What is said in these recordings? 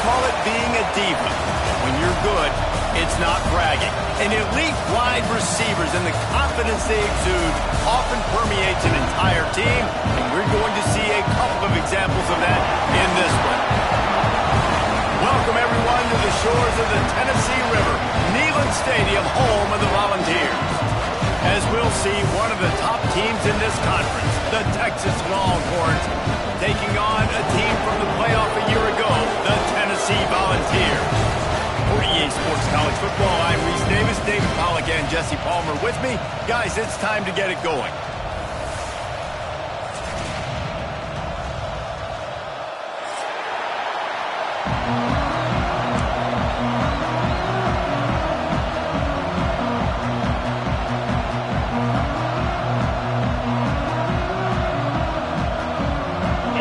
call it being a diva. When you're good, it's not bragging. And elite wide receivers and the confidence they exude often permeates an entire team, and we're going to see a couple of examples of that in this one. Welcome, everyone, to the shores of the Tennessee River, Neyland Stadium, home of the Volunteers. As we'll see, one of the top teams in this conference, the Texas Longhorns, taking on a team from the playoff a year ago, the Tennessee Volunteers. For EA Sports College Football, I'm Reese Davis, David Pollack, and Jesse Palmer with me. Guys, it's time to get it going.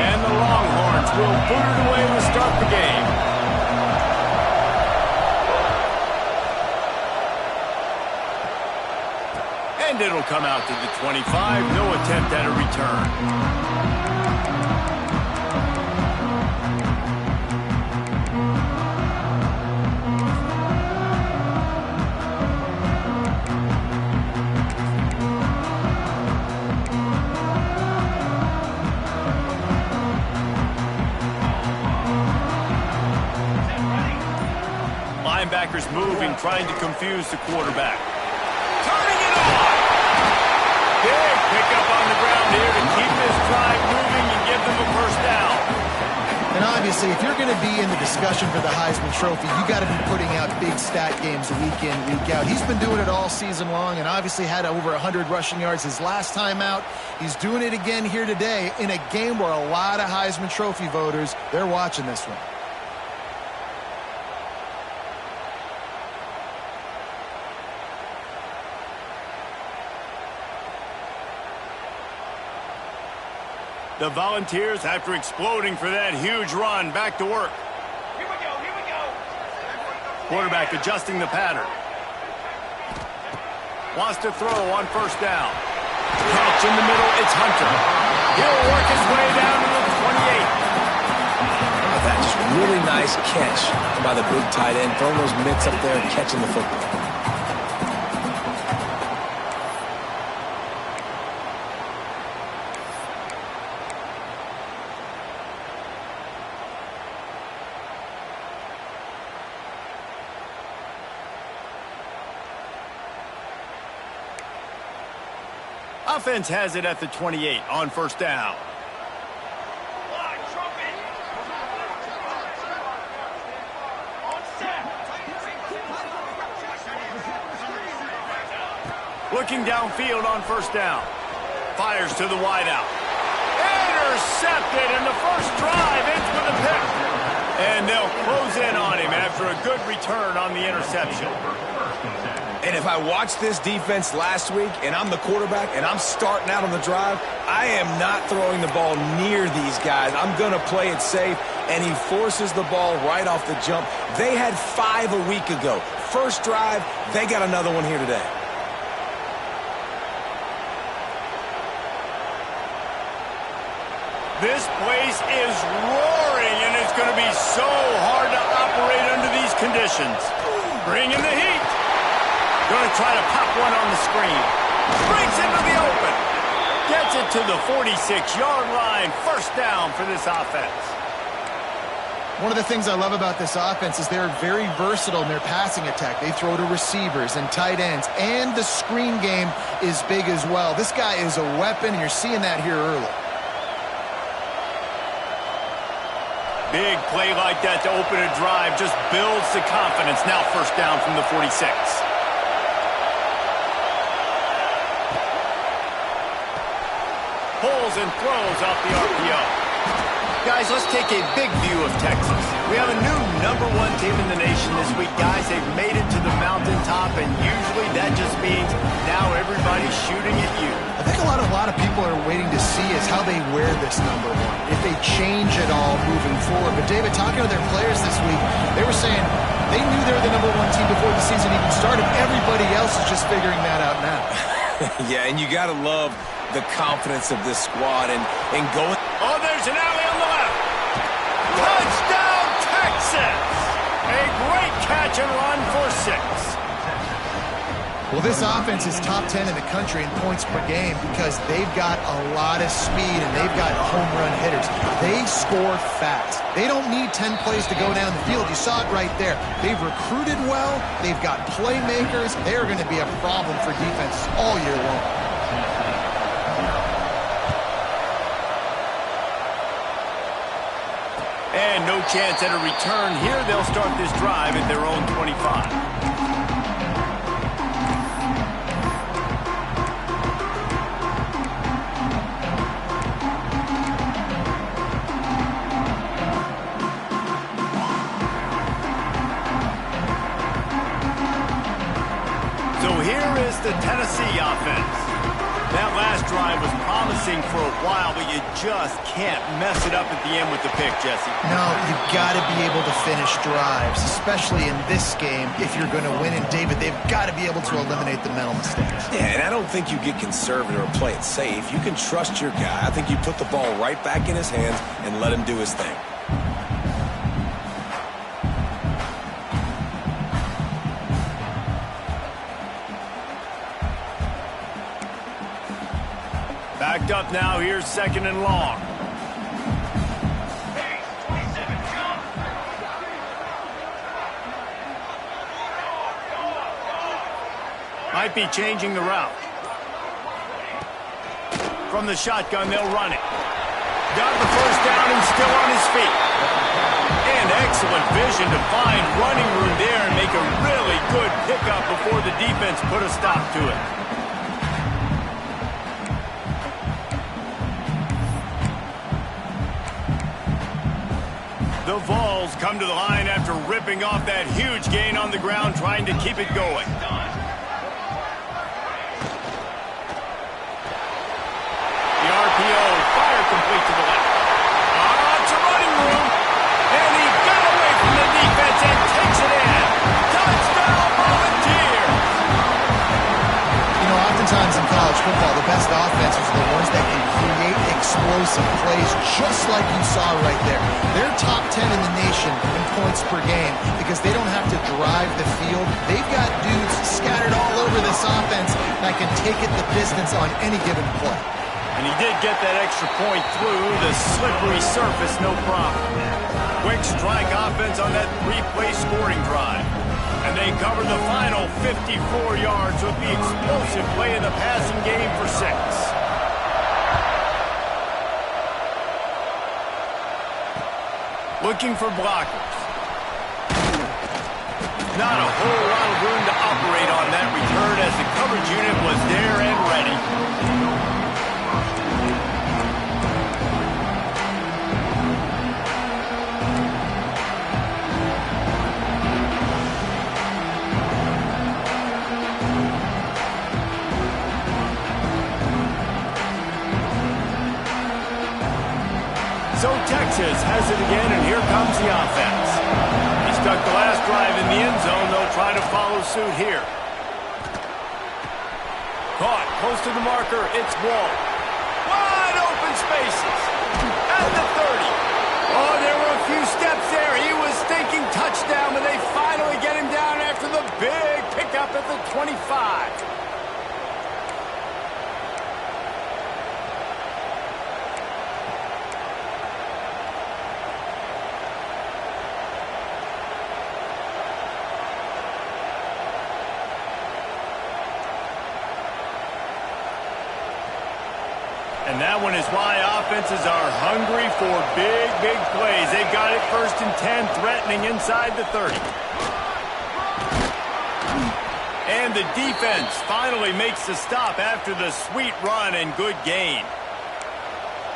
And the Longhorns will boot it away to start the game. And it'll come out to the 25. No attempt at a return. Linebackers moving, trying to confuse the quarterback. Turning it on! Big pickup on the ground here to keep this drive moving and give them a first down. And obviously, if you're going to be in the discussion for the Heisman Trophy, you got to be putting out big stat games week in, week out. He's been doing it all season long and obviously had over 100 rushing yards his last time out. He's doing it again here today in a game where a lot of Heisman Trophy voters, they're watching this one. The Volunteers, after exploding for that huge run, back to work. Here we go. Quarterback adjusting the pattern. Wants to throw on first down. Catch in the middle, it's Hunter. He'll work his way down to the 28. That's just really nice catch by the big tight end, throwing those mitts up there and catching the football. Offense has it at the 28 on first down. Looking downfield on first down. Fires to the wideout. Intercepted, and the first drive ends with a pick. And they'll close in on him after a good return on the interception. And if I watched this defense last week and I'm the quarterback and I'm starting out on the drive, I am not throwing the ball near these guys. I'm going to play it safe, and he forces the ball right off the jump. They had 5 a week ago. First drive, they got another one here today. This place is roaring, and it's going to be so hard to operate under these conditions. Bring in the heat. Going to try to pop one on the screen. Breaks into the open. Gets it to the 46-yard line. First down for this offense. One of the things I love about this offense is they're very versatile in their passing attack. They throw to receivers and tight ends, and the screen game is big as well. This guy is a weapon, and you're seeing that here early. Big play like that to open a drive just builds the confidence. Now first down from the 46. Pulls and throws off the RPO. Guys, let's take a big view of Texas. We have a new #1 team in the nation this week, guys. They've made it to the mountaintop, and usually that just means now everybody's shooting at you. I think a lot of people are waiting to see is how they wear this #1, if they change it all moving forward. But, David, talking to their players this week, they were saying they knew they were the #1 team before the season even started. Everybody else is just figuring that out now. Yeah, and you got to love the confidence of this squad and going. Oh, there's an alley on the left. Touchdown, Texas! and run for 6. Well, this offense is top 10 in the country in points per game because they've got a lot of speed and they've got home run hitters. They score fast. They don't need 10 plays to go down the field. You saw it right there. They've recruited well. They've got playmakers. They're going to be a problem for defenses all year long. And no chance at a return here. They'll start this drive at their own 25. The Tennessee offense. That last drive was promising for a while, but you just can't mess it up at the end with the pick, Jesse. No, you've got to be able to finish drives, especially in this game. If you're going to win, and David, they've got to be able to eliminate the mental mistakes. Yeah, and I don't think you get conservative or play it safe. You can trust your guy. I think you put the ball right back in his hands and let him do his thing. Backed up now, here's 2nd and long. Might be changing the route. From the shotgun, they'll run it. Got the first down and still on his feet. And excellent vision to find running room there and make a really good pickup before the defense put a stop to it. The Vols come to the line after ripping off that huge gain on the ground, trying to keep it going. The RPO, fire complete to the left. It's a running room. And he got away from the defense and takes it in. Touchdown, Volunteers! You know, oftentimes in college football, the best offenses are the ones that can create explosive plays just like you saw right there. They're top 10 in the nation in points per game because they don't have to drive the field. They've got dudes scattered all over this offense that can take it the distance on any given play. And he did get that extra point through the slippery surface, no problem. Quick strike offense on that 3-play scoring drive. And they cover the final 54 yards with the explosive play in the passing game for 6. Looking for blockers. Not a whole lot of room to operate on that return as the coverage unit was there and ready. So Texas has it again, and here comes the offense. He stuck the last drive in the end zone. They'll try to follow suit here. Caught, close to the marker. It's Wall. Wide open spaces. At the 30. Oh, there were a few steps there. He was thinking touchdown, but they finally get him down after the big pickup at the 25. And that one is why offenses are hungry for big, big plays. They've got it 1st and 10, threatening inside the 30. And the defense finally makes the stop after the sweet run and good gain.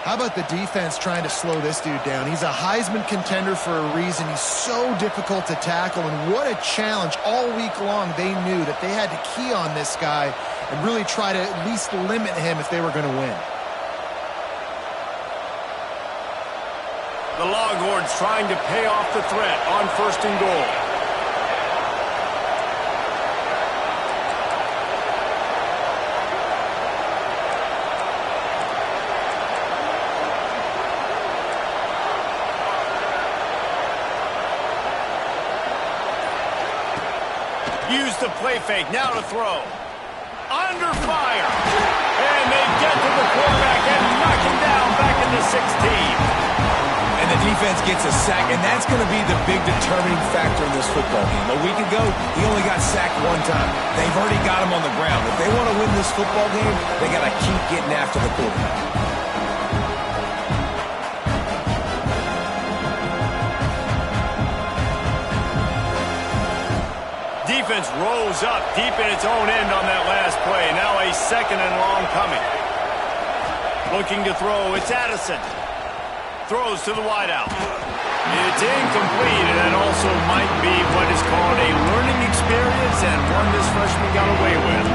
How about the defense trying to slow this dude down? He's a Heisman contender for a reason. He's so difficult to tackle, and what a challenge. All week long, they knew that they had to key on this guy and really try to at least limit him if they were going to win. The Longhorns trying to pay off the threat on 1st and goal. Use the play fake. Now to throw. Under fire. And they get to the quarterback and knock him down back in the 16. And the defense gets a sack, and that's going to be the big determining factor in this football game. A week ago, he only got sacked one time. They've already got him on the ground. If they want to win this football game, they got to keep getting after the quarterback. Defense rolls up deep in its own end on that last play. Now a second and long coming. Looking to throw, it's Addison. Throws to the wideout. It's incomplete, and that also might be what is called a learning experience and one this freshman got away with.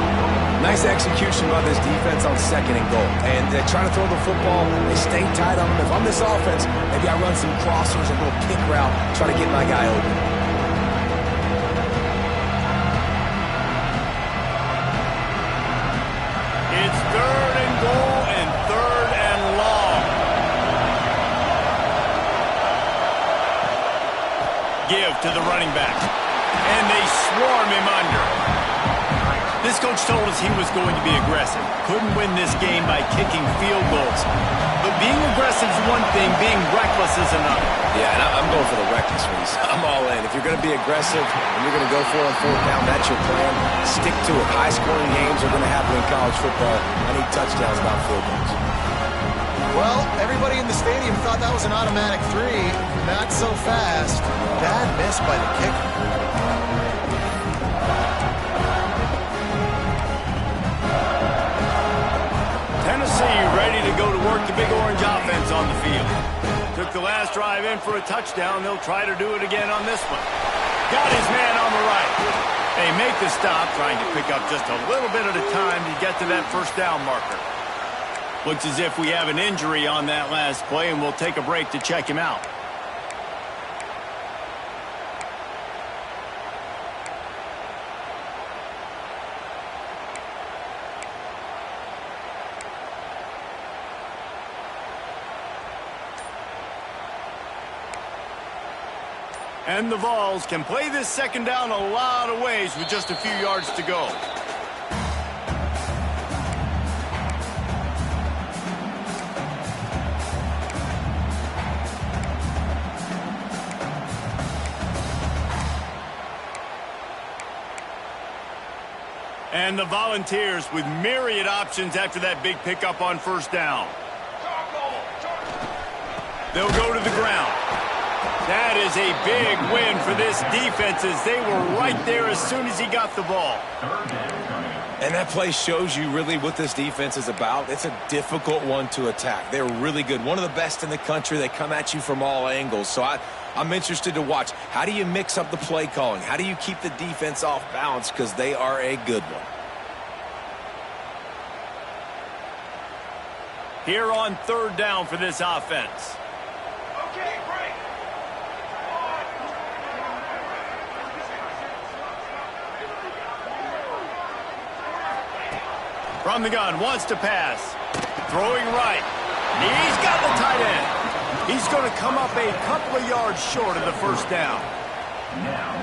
Nice execution by this defense on second and goal. And they're trying to throw the football. They stay tight on them. If I'm this offense, maybe I run some crossers, a little kick route, try to get my guy open. It's third and goal and third and long. Give to the running back. And they swarm him under. This coach told us he was going to be aggressive. Couldn't win this game by kicking field goals. But being aggressive is one thing, being reckless is another. Yeah, and I'm going for the reckless ones. I'm all in. If you're going to be aggressive and you're going to go for it on fourth down, that's your plan. Stick to it. High-scoring games are going to happen in college football. I need touchdowns, not field goals. Well, everybody in the stadium thought that was an automatic 3. Not so fast. Bad miss by the kicker. Tennessee ready to go to work the Big Orange offense on the field. Took the last drive in for a touchdown. They'll try to do it again on this one. Got his man on the right. They make the stop, trying to pick up just a little bit at a time to get to that first down marker. Looks as if we have an injury on that last play, and we'll take a break to check him out. And the Vols can play this second down a lot of ways with just a few yards to go. And the Volunteers with myriad options after that big pickup on first down. They'll go to the ground. That is a big win for this defense as they were right there as soon as he got the ball. And that play shows you really what this defense is about. It's a difficult one to attack. They're really good. One of the best in the country. They come at you from all angles. So I'm interested to watch. How do you mix up the play calling? How do you keep the defense off balance? Because they are a good one. Here on third down for this offense. Okay, break. From the gun, wants to pass. Throwing right. He's got the tight end. He's going to come up a couple of yards short of the first down.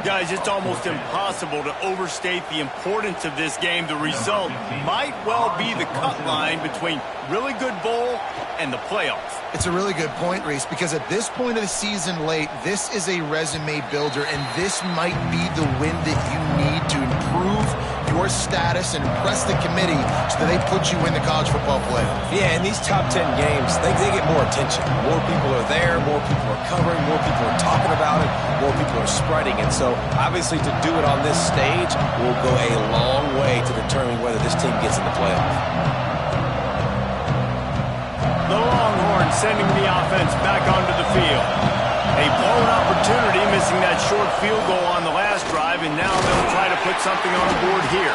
Guys, it's almost impossible to overstate the importance of this game. The result might well be the cut line between really good bowl and the playoffs. It's a really good point, Reese, because at this point of the season late, this is a resume builder, and this might be the win that you need to improve your status and impress the committee so that they put you in the college football playoff. Yeah, in these top 10 games, they get more attention. More people are there, more people are covering, more people are talking about it, more people are spreading it. So, obviously, to do it on this stage will go a long way to determining whether this team gets in the playoff. The Longhorns sending the offense back onto the field. A blown opportunity, missing that short field goal on the last drive, and now they'll try to put something on the board here.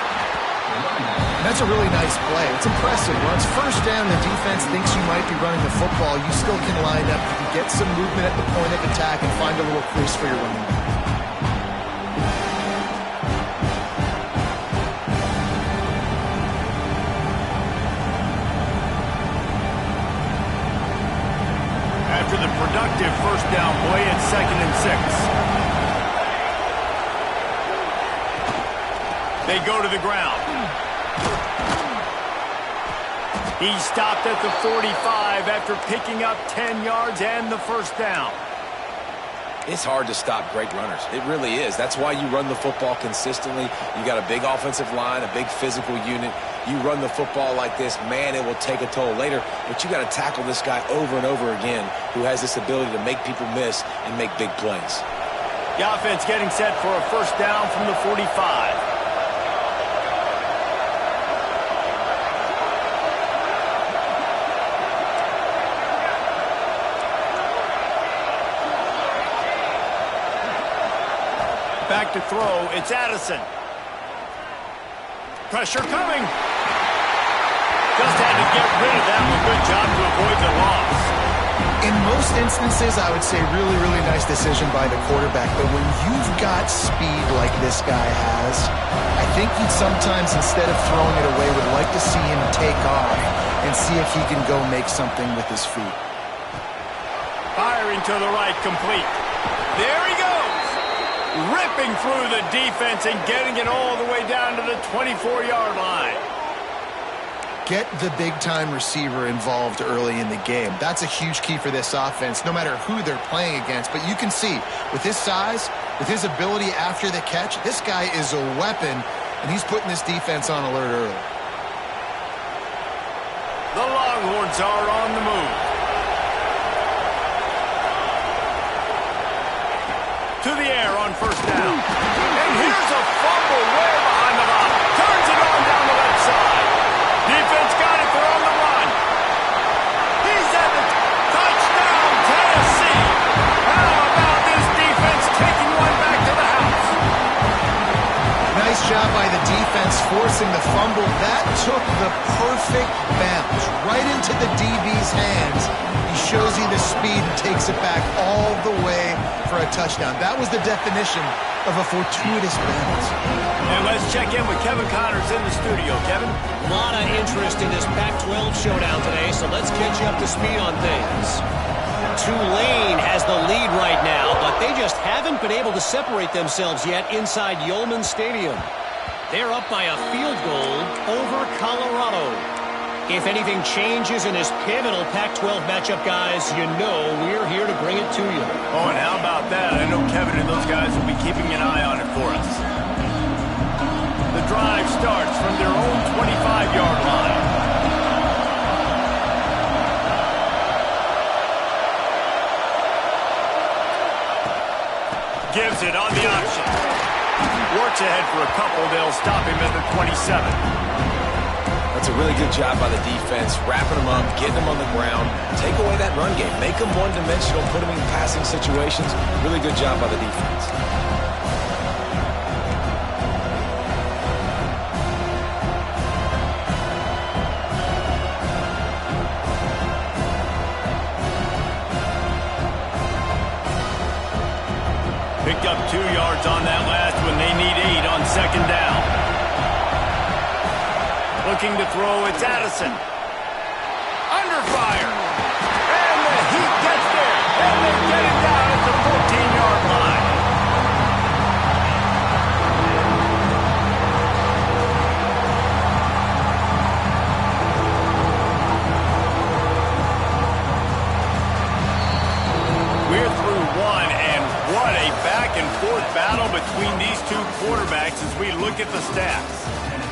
That's a really nice play. It's impressive. Once first down, the defense thinks you might be running the football. You still can line up. You can get some movement at the point of attack and find a little crease for your running back. After the productive first down play at 2nd and 6. They go to the ground. He stopped at the 45 after picking up 10 yards and the first down. It's hard to stop great runners. It really is. That's why you run the football consistently. You got a big offensive line, a big physical unit. You run the football like this, man, it will take a toll later. But you got to tackle this guy over and over again who has this ability to make people miss and make big plays. The offense getting set for a first down from the 45. Back to throw, it's Addison. Pressure coming. Just had to get rid of that one. Good job to avoid the loss. In most instances, I would say really, really nice decision by the quarterback. But when you've got speed like this guy has, I think he'd sometimes, instead of throwing it away, would like to see him take off and see if he can go make something with his feet. Firing to the right, complete. There he goes. Ripping through the defense and getting it all the way down to the 24-yard line. Get the big-time receiver involved early in the game. That's a huge key for this offense, no matter who they're playing against. But you can see, with his size, with his ability after the catch, this guy is a weapon, and he's putting this defense on alert early. The Longhorns are on the move. To the air on first down. And here's a fumble way behind the line. Turns it on down the left side. Defense got it. They're on the run. He's at the touchdown, Tennessee. How about this defense taking one back to the house? Nice job by the defense forcing the fumble. That took the perfect bounce right into the DB's hands. He shows you the speed and takes it back all the way for a touchdown. That was the definition of a fortuitous bounce. And let's check in with Kevin Connors in the studio. Kevin? A lot of interest in this Pac-12 showdown today, so let's catch you up to speed on things. Tulane has the lead right now, but they just haven't been able to separate themselves yet inside Yulman Stadium. They're up by a field goal over Colorado. If anything changes in this pivotal Pac-12 matchup, guys, you know we're here to bring it to you. Oh, and how about that? I know Kevin and those guys will be keeping an eye on it for us. The drive starts from their own 25-yard line. Gives it on the option. Works ahead for a couple. They'll stop him at the 27. That's a really good job by the defense, wrapping them up, getting them on the ground, take away that run game, make them one-dimensional, put them in passing situations. Really good job by the defense. Picked up 2 yards on that last one. They need 8 on second down. Looking to throw, it's Addison. Under fire. And the Heat gets there. And they get it down at the 14-yard line. We're through one, and what a back-and-forth battle between these two quarterbacks as we look at the stats.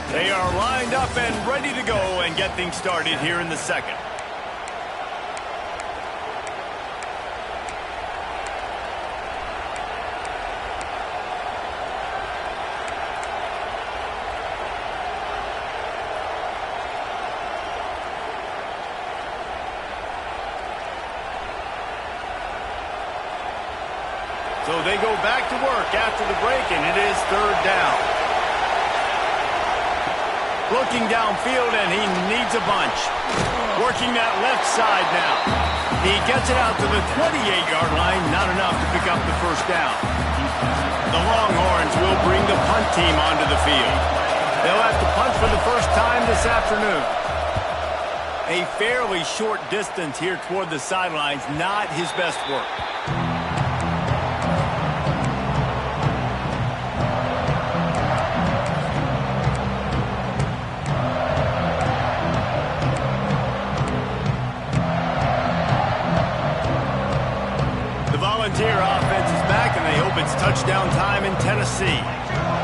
They are lined up and ready to go and get things started here in the second. So they go back to work after the break, and it is third down. Looking downfield, and he needs a bunch. Working that left side now. He gets it out to the 28-yard line. Not enough to pick up the first down. The Longhorns will bring the punt team onto the field. They'll have to punt for the first time this afternoon. A fairly short distance here toward the sidelines. Not his best work. touchdown time in Tennessee.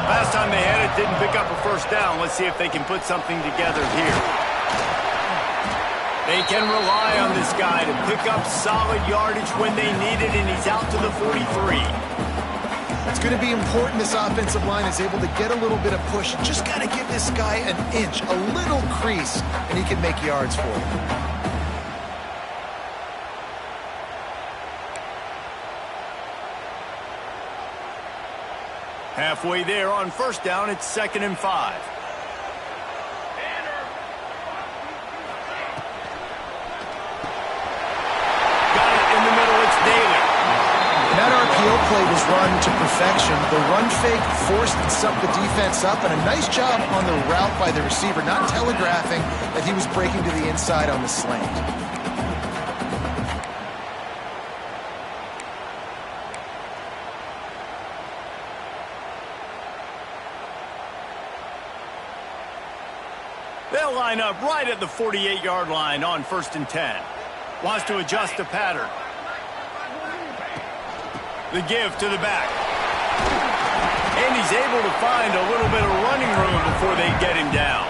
Last time they had it, didn't pick up a first down. Let's see if they can put something together here. They can rely on this guy to pick up solid yardage when they need it, and he's out to the 43. It's going to be important this offensive line is able to get a little bit of push. Just got to give this guy an inch, a little crease, and he can make yards for you. Halfway there on first down, it's 2nd and 5. That RPO play was run to perfection. The run fake forced the defense up, and a nice job on the route by the receiver, not telegraphing that he was breaking to the inside on the slant. They'll line up right at the 48-yard line on 1st and 10. Wants to adjust the pattern. The give to the back. And he's able to find a little bit of running room before they get him down.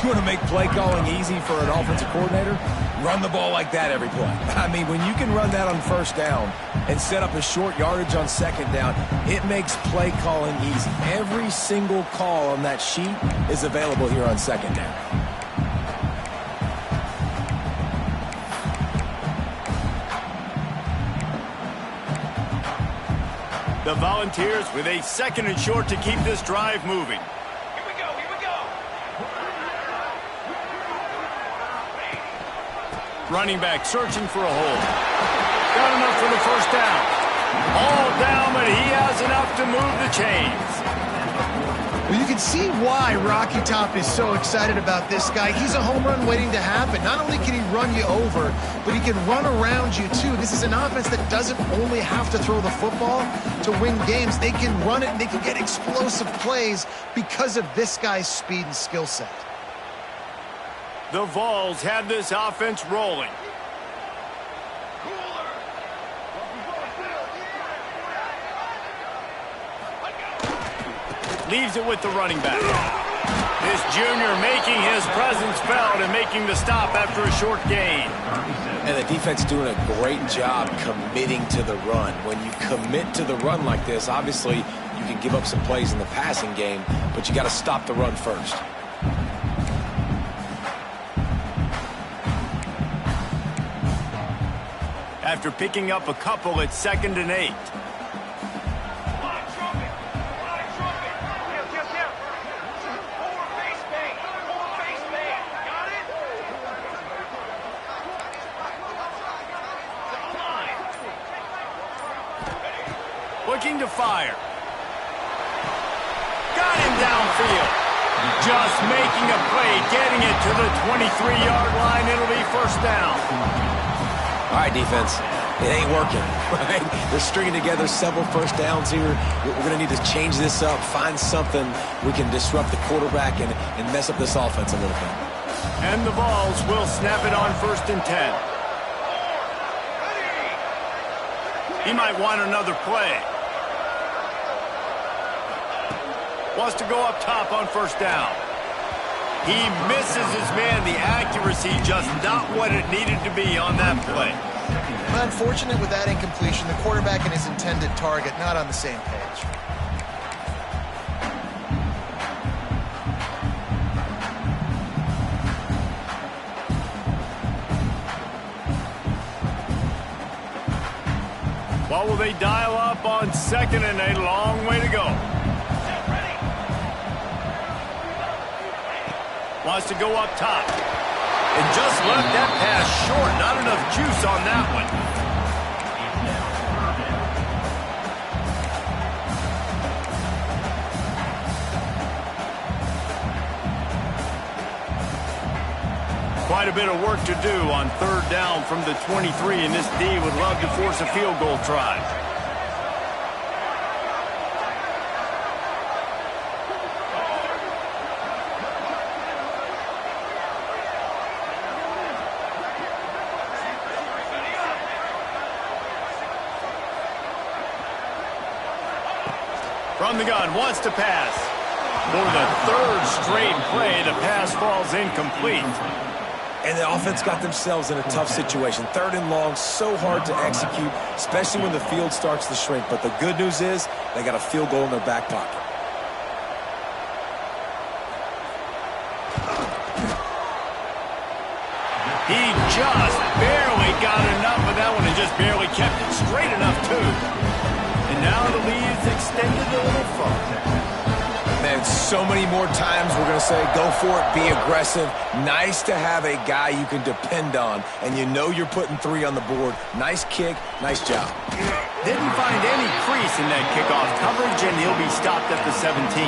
You want to make play calling easy for an offensive coordinator? Run the ball like that every play. I mean, when you can run that on first down and set up a short yardage on 2nd down, it makes play calling easy. Every single call on that sheet is available here on 2nd down. The Volunteers with a 2nd and short to keep this drive moving. Here we go, here we go. Running back searching for a hole. Got enough for the first down. All down, but he has enough to move the chains. Well, you can see why Rocky Top is so excited about this guy. He's a home run waiting to happen. Not only can he run you over, but he can run around you too. This is an offense that doesn't only have to throw the football to win games. They can run it and they can get explosive plays because of this guy's speed and skill set. The Vols have this offense rolling. Leaves it with the running back. This junior making his presence felt and making the stop after a short gain. And the defense doing a great job committing to the run. When you commit to the run like this, obviously you can give up some plays in the passing game, but you got to stop the run first. After picking up a couple, it's 2nd and 8. Looking to fire. Got him downfield. Just making a play, getting it to the 23-yard line. It'll be first down. All right, defense. It ain't working, right? They're stringing together several first downs here. We're going to need to change this up, find something we can disrupt the quarterback and mess up this offense a little bit. And the Vols will snap it on 1st and 10. He might want another play. Wants to go up top on first down. He misses his man. The accuracy just not what it needed to be on that play. Unfortunate with that incompletion. The quarterback and his intended target not on the same page. What will they dial up on 2nd and 8? Long way to go. Wants to go up top. And just left that pass short. Not enough juice on that one. Quite a bit of work to do on 3rd down from the 23, and this D would love to force a field goal try. From the gun, wants to pass. For the third straight play, the pass falls incomplete. And the offense got themselves in a tough situation. 3rd and long, so hard to execute, especially when the field starts to shrink. But the good news is they got a field goal in their back pocket. He just barely got enough of that one and just barely kept it straight enough, too. And now the lead's extended a little further. Man, so many more times we're going to say, go for it, be aggressive. Nice to have a guy you can depend on, and you know you're putting 3 on the board. Nice kick, nice job. Didn't find any crease in that kickoff coverage, and he'll be stopped at the 17.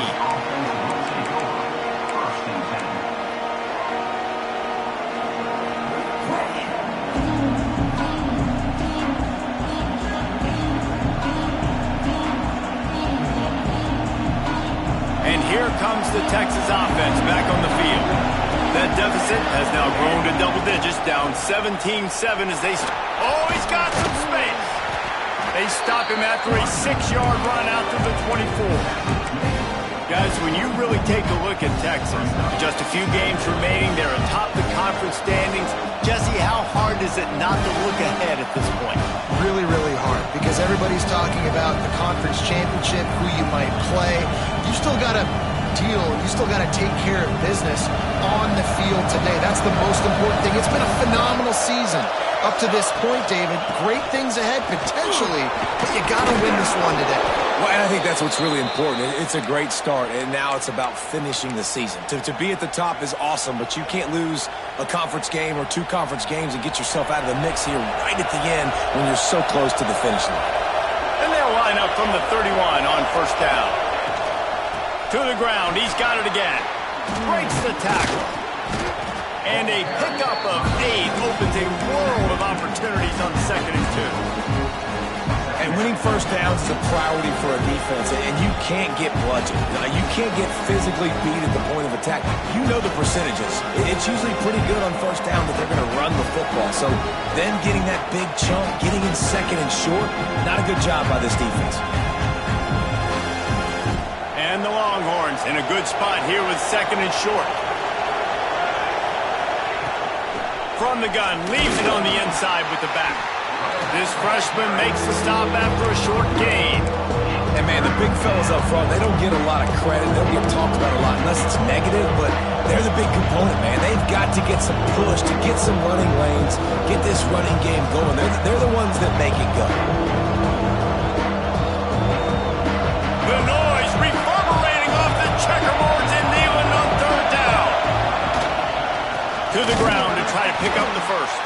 Here comes the Texas offense back on the field. That deficit has now grown to double digits, down 17-7 as they... Oh, he's got some space. They stop him after a 6-yard run out to the 24. Guys, when you really take a look at Texas, just a few games remaining, they're atop the conference standings. Jesse, how hard is it not to look ahead at this point? Really, really hard, because everybody's talking about the conference championship, who you might play. You still got to deal, you still got to take care of business on the field today. That's the most important thing. It's been a phenomenal season up to this point, David. Great things ahead, potentially, but you got to win this one today. Well, and I think that's what's really important. It's a great start, and now it's about finishing the season. To be at the top is awesome, but you can't lose a conference game or 2 conference games and get yourself out of the mix here right at the end when you're so close to the finish line. And they'll line up from the 31 on first down. To the ground, he's got it again. Breaks the tackle. And a pickup of 8 opens a world of opportunities on 2nd and 2. And winning first downs is a priority for a defense, and you can't get bludgeoned. You can't get physically beat at the point of attack. You know the percentages. It's usually pretty good on first down that they're going to run the football. So then getting that big chunk, getting in 2nd and short, not a good job by this defense. And the Longhorns in a good spot here with 2nd and short. From the gun, leaves it on the inside with the back. This freshman makes the stop after a short gain. And, man, the big fellas up front, they don't get a lot of credit. They don't get talked about a lot unless it's negative, but they're the big component, man. They've got to get some push, to get some running lanes, get this running game going. They're the ones that make it go. The noise reverberating off the checkerboards in Neyland on 3rd down. To the ground to try to pick up the first.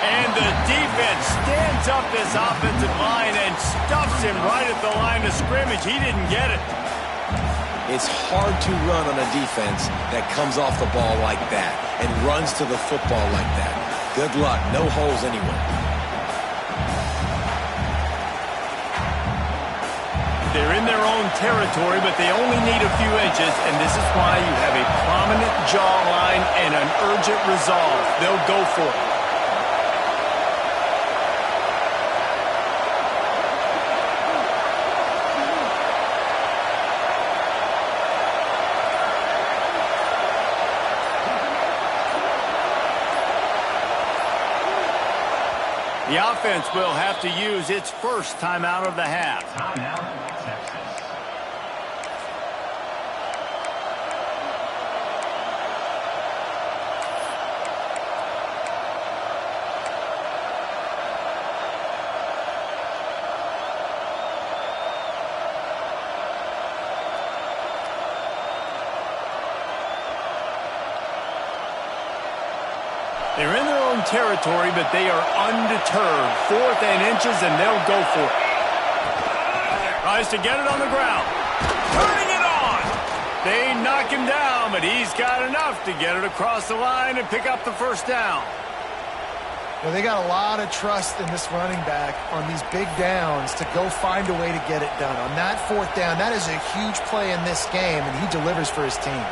And the defense stands up this offensive line and stuffs him right at the line of scrimmage. He didn't get it. It's hard to run on a defense that comes off the ball like that and runs to the football like that. Good luck. No holes anywhere. They're in their own territory, but they only need a few inches, and this is why you have a prominent jawline and an urgent resolve. They'll go for it. The offense will have to use its first timeout of the half. They're in their own territory, but they are undeterred. 4th and inches, and they'll go for it. Tries to get it on the ground. Turning it on. They knock him down, but he's got enough to get it across the line and pick up the first down. Well, they got a lot of trust in this running back on these big downs to go find a way to get it done. On that 4th down, that is a huge play in this game, and he delivers for his team.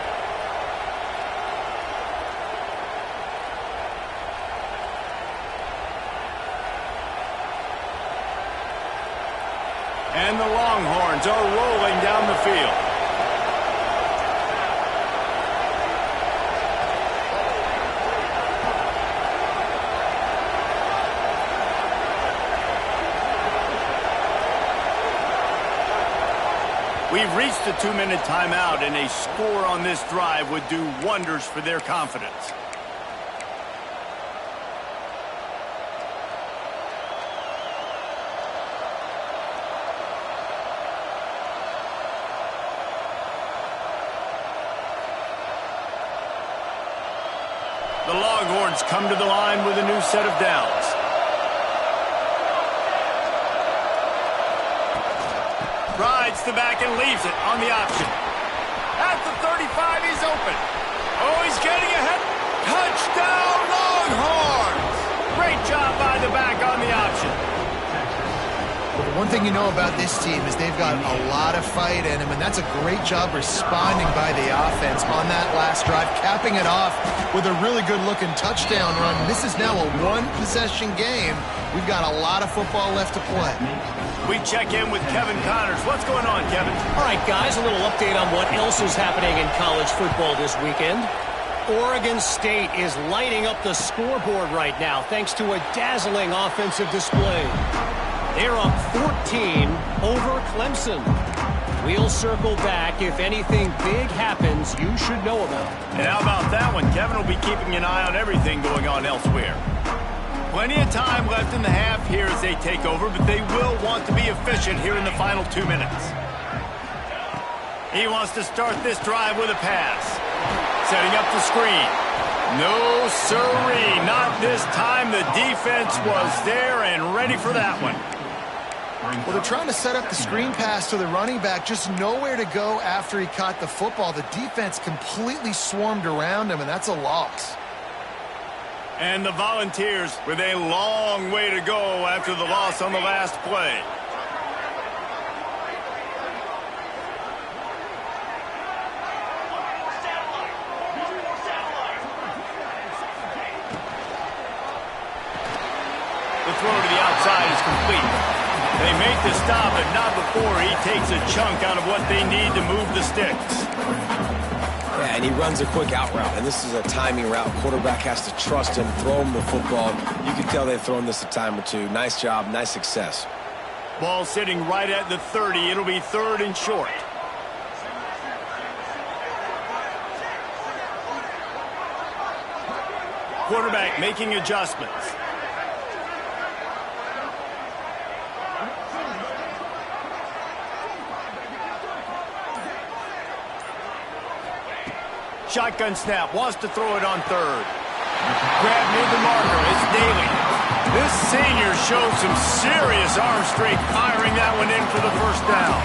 And the Longhorns Longhorns are rolling down the field. We've reached the 2-minute timeout, and a score on this drive would do wonders for their confidence. The Longhorns come to the line with a new set of downs. Rides the back and leaves it on the option. At the 35, he's open. Oh, he's getting ahead. Touchdown, Longhorns! Great job by the back on the option. Well, the one thing you know about this team is they've got a lot of fight in them, and that's a great job responding by the offense on that last drive, capping it off with a really good-looking touchdown run. This is now a one-possession game. We've got a lot of football left to play. We check in with Kevin Connors. What's going on, Kevin? All right, guys, a little update on what else is happening in college football this weekend. Oregon State is lighting up the scoreboard right now thanks to a dazzling offensive display. They're up 14 over Clemson. We'll circle back. If anything big happens, you should know about it. And how about that one? Kevin will be keeping an eye on everything going on elsewhere. Plenty of time left in the half here as they take over, but they will want to be efficient here in the final 2 minutes. He wants to start this drive with a pass. Setting up the screen. No siree, not this time. The defense was there and ready for that one. Well, they're trying to set up the screen pass to the running back, just nowhere to go after he caught the football. The defense completely swarmed around him, and that's a loss. And the Volunteers with a long way to go after the loss on the last play. The throw to the outside is complete. They make the stop, but not before he takes a chunk out of what they need to move the sticks. Yeah, and he runs a quick out route, and this is a timing route. Quarterback has to trust him, throw him the football. You can tell they've thrown this a time or two. Nice job, nice success. Ball sitting right at the 30. It'll be 3rd and short. Quarterback making adjustments. Shotgun snap, wants to throw it on 3rd. Grab near the marker, it's Daly. This senior showed some serious arm strength firing that one in for the 1st down.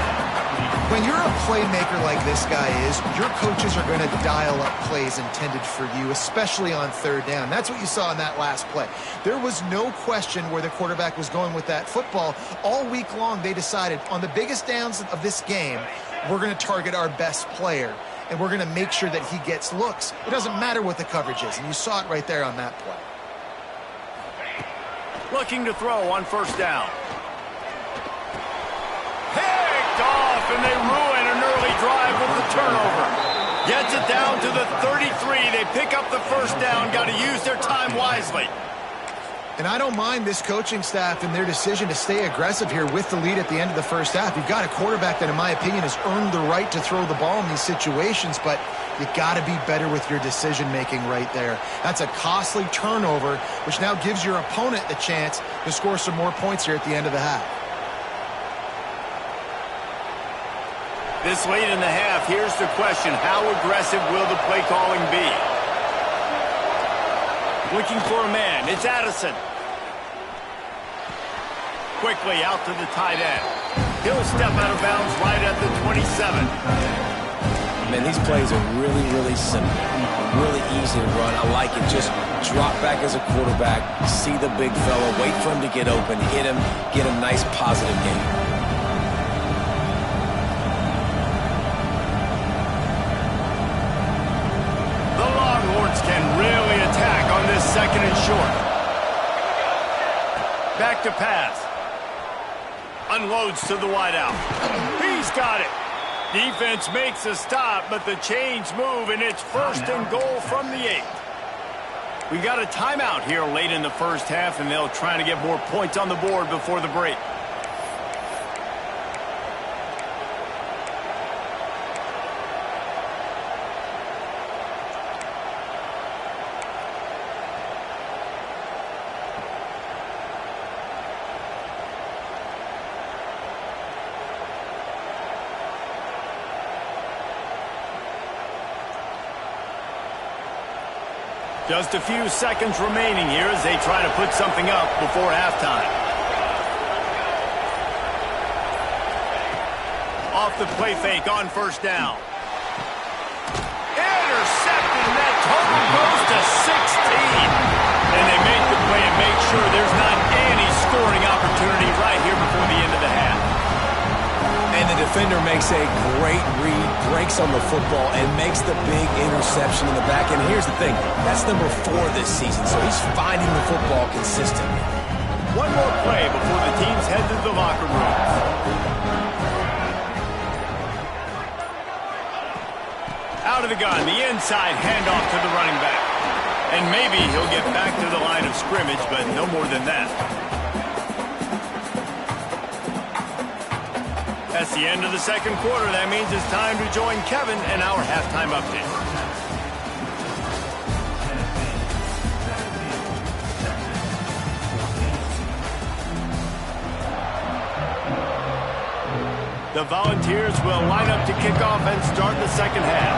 When you're a playmaker like this guy is, your coaches are going to dial up plays intended for you, especially on 3rd down. That's what you saw in that last play. There was no question where the quarterback was going with that football. All week long, they decided on the biggest downs of this game, we're going to target our best player, and we're going to make sure that he gets looks. It doesn't matter what the coverage is, and you saw it right there on that play. Looking to throw on 1st down. Picked off, and they ruin an early drive with the turnover. Gets it down to the 33. They pick up the 1st down. Got to use their time wisely. And I don't mind this coaching staff and their decision to stay aggressive here with the lead at the end of the 1st half. You've got a quarterback that, in my opinion, has earned the right to throw the ball in these situations, but you got to be better with your decision-making right there. That's a costly turnover, which now gives your opponent the chance to score some more points here at the end of the half. This late in the half, here's the question. How aggressive will the play calling be? Looking for a man. It's Addison. Quickly out to the tight end. He'll step out of bounds right at the 27. Man, these plays are really, really simple. Really easy to run. I like it. Just drop back as a quarterback, see the big fella, wait for him to get open, hit him, get a nice positive gain. The Longhorns can really attack on this 2nd and short. Back to pass. Unloads to the wideout. He's got it. Defense makes a stop, but the chains move, and it's 1st and goal from the 8. We got a timeout here late in the first half, and they'll try to get more points on the board before the break. Just a few seconds remaining here as they try to put something up before halftime. Off the play fake on 1st down. Intercepted, and that total goes to 16. And they make the play and make sure there's not any scoring opportunity right here before the end of the half. And the defender makes a great read, breaks on the football, and makes the big interception in the back. And here's the thing, that's number 4 this season, so he's finding the football consistently. One more play before the teams head to the locker rooms. Out of the gun, the inside handoff to the running back. And maybe he'll get back to the line of scrimmage, but no more than that. That's the end of the second quarter. That means it's time to join Kevin in our halftime update. The Volunteers will line up to kick off and start the second half.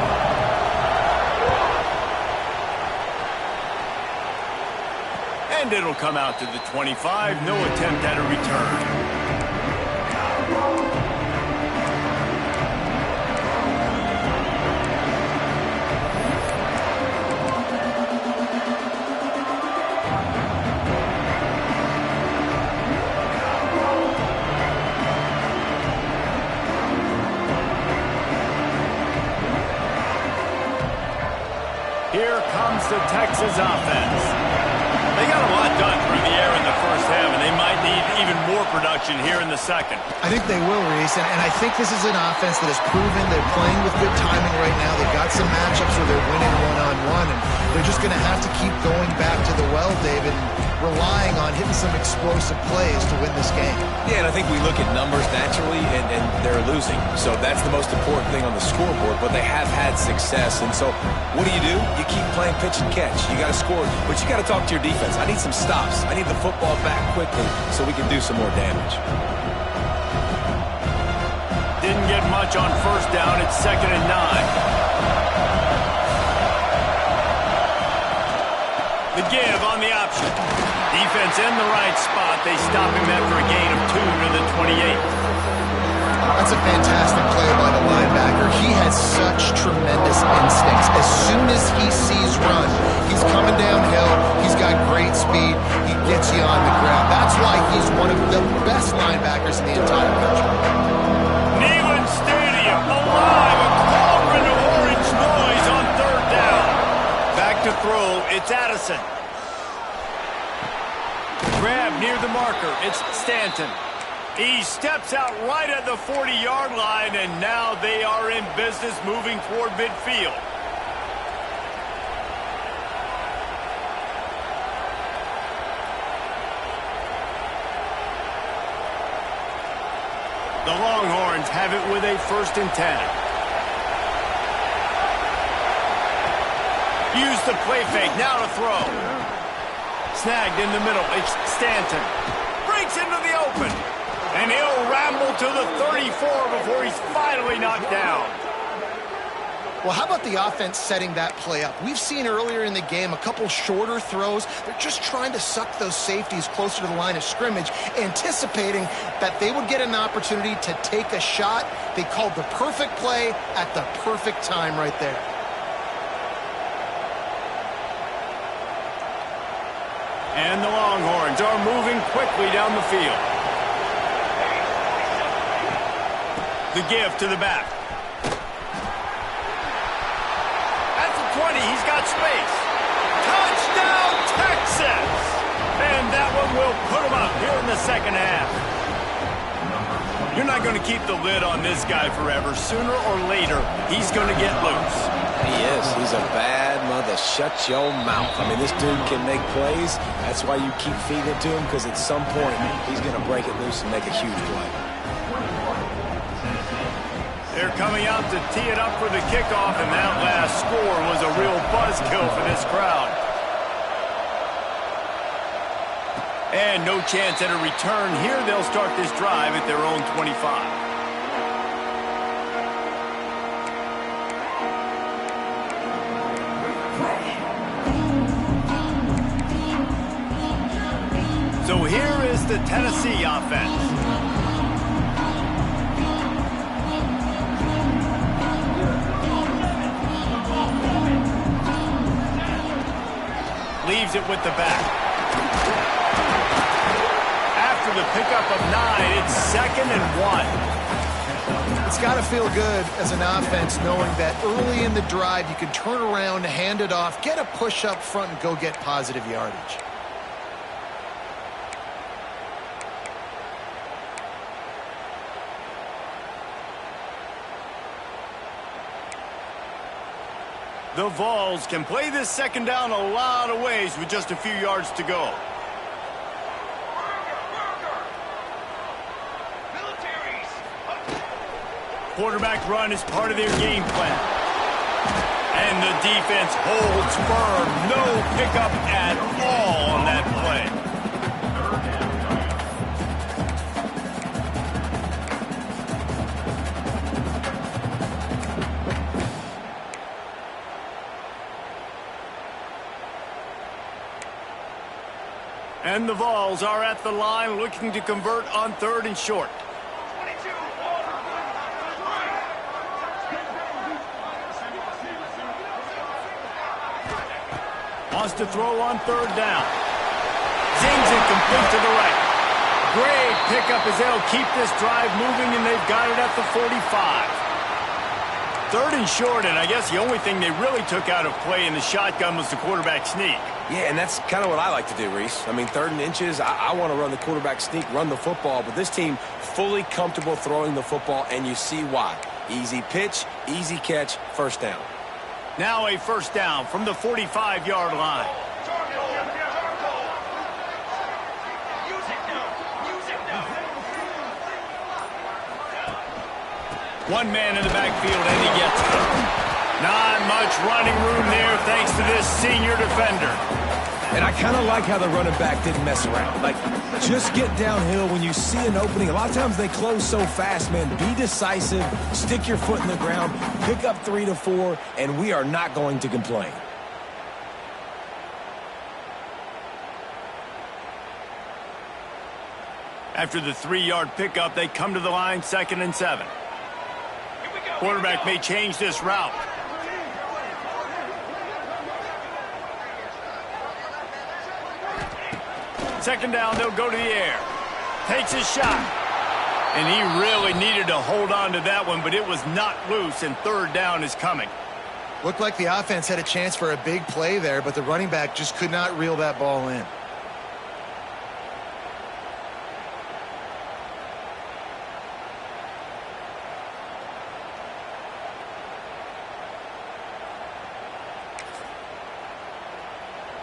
And it'll come out to the 25. No attempt at a return. Here comes the Texas offense. They got a lot done through the air in the first half, and they might need even more production here in the second. I think they will, Reese, and I think this is an offense that has proven they're playing with good timing right now. They've got some matchups where they're winning one-on-one, and they're just going to have to keep going back to the well, David, and relying on hitting some explosive plays to win this game. Yeah, and I think we look at numbers naturally, and they're losing. So that's the most important thing on the scoreboard, but they have had success. And so what do? You keep playing pitch and catch. You got to score, but you got to talk to your defense. I need some stops. I need the football back quickly so we can do some more damage. Didn't get much on 1st down. It's 2nd and 9. The give on the option. Defense in the right spot. They stop him after a gain of 2 to the 28. That's a fantastic play by the linebacker. He has such tremendous instincts. As soon as he sees run, he's coming downhill. He's got great speed. He gets you on the ground. That's why he's one of the best linebackers in the entire country. Neyland Stadium alive. A cauldron of orange noise on 3rd down. Back to throw. It's Addison. Grab near the marker. It's Stanton. He steps out right at the 40-yard line, and now they are in business moving toward midfield. The Longhorns have it with a 1st and 10. Use the play fake, now to throw. Snagged in the middle, it's Stanton. Breaks into the open. And he'll ramble to the 34 before he's finally knocked down. Well, how about the offense setting that play up? We've seen earlier in the game a couple shorter throws. They're just trying to suck those safeties closer to the line of scrimmage, anticipating that they would get an opportunity to take a shot. They called the perfect play at the perfect time right there. And the Longhorns are moving quickly down the field. The give to the back. At the 20, he's got space. Touchdown, Texas! And that one will put him up here in the second half. You're not going to keep the lid on this guy forever. Sooner or later, he's going to get loose. He is. He's a bad mother. Shut your mouth. I mean, this dude can make plays. That's why you keep feeding it to him, because at some point, he's going to break it loose and make a huge play. They're coming out to tee it up for the kickoff, and that last score was a real buzzkill for this crowd. And no chance at a return here. They'll start this drive at their own 25. So here is the Tennessee offense. Leaves it with the back. After the pickup of 9, it's 2nd and 1. It's got to feel good as an offense knowing that early in the drive you can turn around, hand it off, get a push up front, and go get positive yardage. The Vols can play this second down a lot of ways with just a few yards to go. Quarterback run is part of their game plan. And the defense holds firm. No pickup at all on that play. And the Vols are at the line looking to convert on 3rd and short. Wants to throw on 3rd down. Zings it complete to the right. Great pickup as they'll keep this drive moving, and they've got it at the 45. 3rd and short, and I guess the only thing they really took out of play in the shotgun was the quarterback sneak. Yeah, and that's kind of what I like to do, Reese. I mean, 3rd and inches, I want to run the quarterback sneak, run the football, but this team fully comfortable throwing the football, and you see why. Easy pitch, easy catch, 1st down. Now a 1st down from the 45-yard line. One man in the backfield, and he gets it. Not much running room there thanks to this senior defender. And I kind of like how the running back didn't mess around. Like, just get downhill when you see an opening. A lot of times they close so fast, man. Be decisive, stick your foot in the ground, pick up 3 to 4, and we are not going to complain. After the 3-yard pickup, they come to the line, 2nd and 7. Quarterback may change this route. Second down, they'll go to the air. Takes his shot. And he really needed to hold on to that one, but it was not loose, and 3rd down is coming. Looked like the offense had a chance for a big play there, but the running back just could not reel that ball in.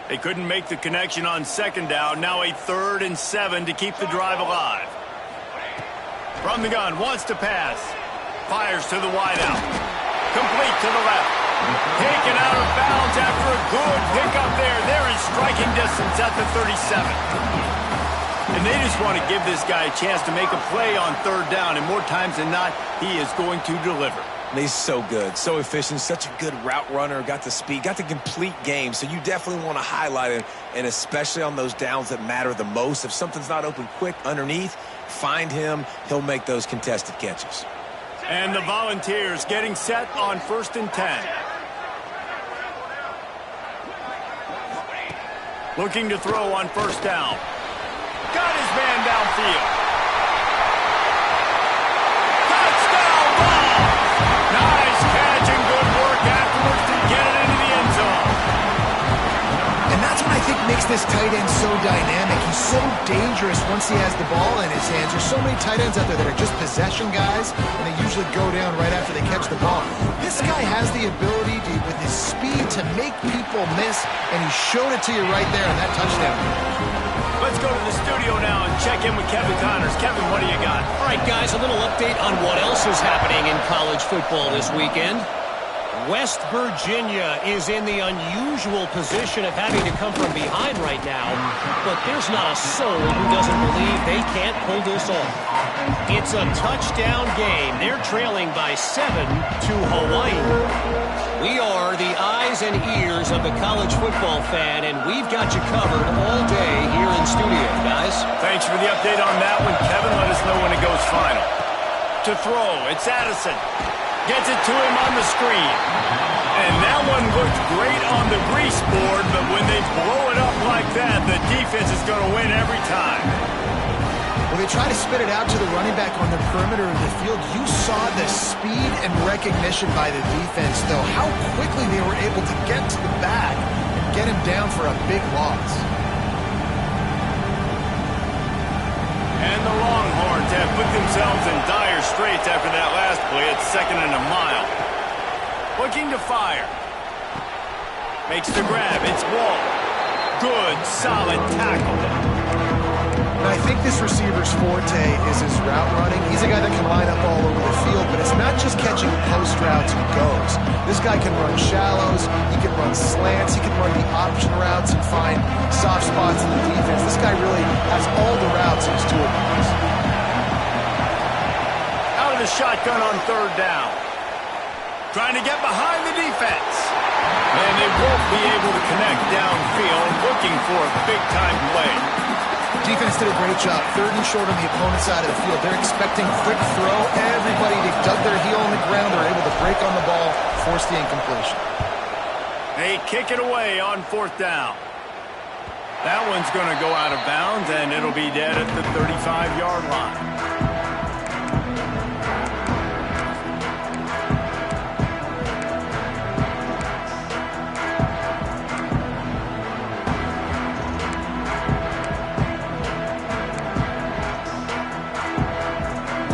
They couldn't make the connection on 2nd down. Now a 3rd and 7 to keep the drive alive. From the gun, wants to pass. Fires to the wideout. Complete to the left. Taken out of bounds after a good pickup there. They're in striking distance at the 37. And they just want to give this guy a chance to make a play on 3rd down. And more times than not, he is going to deliver. He's so good, so efficient, such a good route runner, got the speed, got the complete game, so you definitely want to highlight him, and especially on those downs that matter the most. If something's not open quick underneath, find him. He'll make those contested catches. And the Volunteers getting set on 1st and 10. Looking to throw on 1st down. Got his man downfield. Nice catch and good work afterwards to get it into the end zone. And that's what I think makes this tight end so dynamic. He's so dangerous once he has the ball in his hands. There's so many tight ends out there that are just possession guys, and they usually go down right after they catch the ball. This guy has the ability to, with his speed, to make people miss, and he showed it to you right there in that touchdown. Let's go to the studio now and check in with Kevin Connors. Kevin, what do you got? All right, guys, a little update on what else is happening in college football this weekend. West Virginia is in the unusual position of having to come from behind right now, but there's not a soul who doesn't believe they can't pull this off. It's a touchdown game. They're trailing by 7 to Hawaii. We are the eyes and ears of the college football fan, and we've got you covered all day here in studio, guys. Thanks for the update on that one, Kevin. Let us know when it goes final. To throw, it's Addison. Gets it to him on the screen. And that one looked great on the grease board, but when they blow it up like that, the defense is going to win every time. When they try to spit it out to the running back on the perimeter of the field, you saw the speed and recognition by the defense, though, how quickly they were able to get to the back and get him down for a big loss. And the Longhorns have put themselves in dire straits after that last play at 2nd and a mile. Looking to fire. Makes the grab. It's Wall. Good, solid tackle. And I think this receiver's forte is his route running. He's a guy that can line up all over the field, but it's not just catching post routes and goes. This guy can run shallows, he can run slants, he can run the option routes and find soft spots in the defense. This guy really has all the routes in his toolbox. Out of the shotgun on 3rd down. Trying to get behind the defense. And they won't be able to connect downfield, looking for a big-time play. Defense did a great job. 3rd and short on the opponent's side of the field. They're expecting quick throw. Everybody, they dug their heel on the ground. They're able to break on the ball, force the incompletion. They kick it away on 4th down. That one's going to go out of bounds, and it'll be dead at the 35-yard line.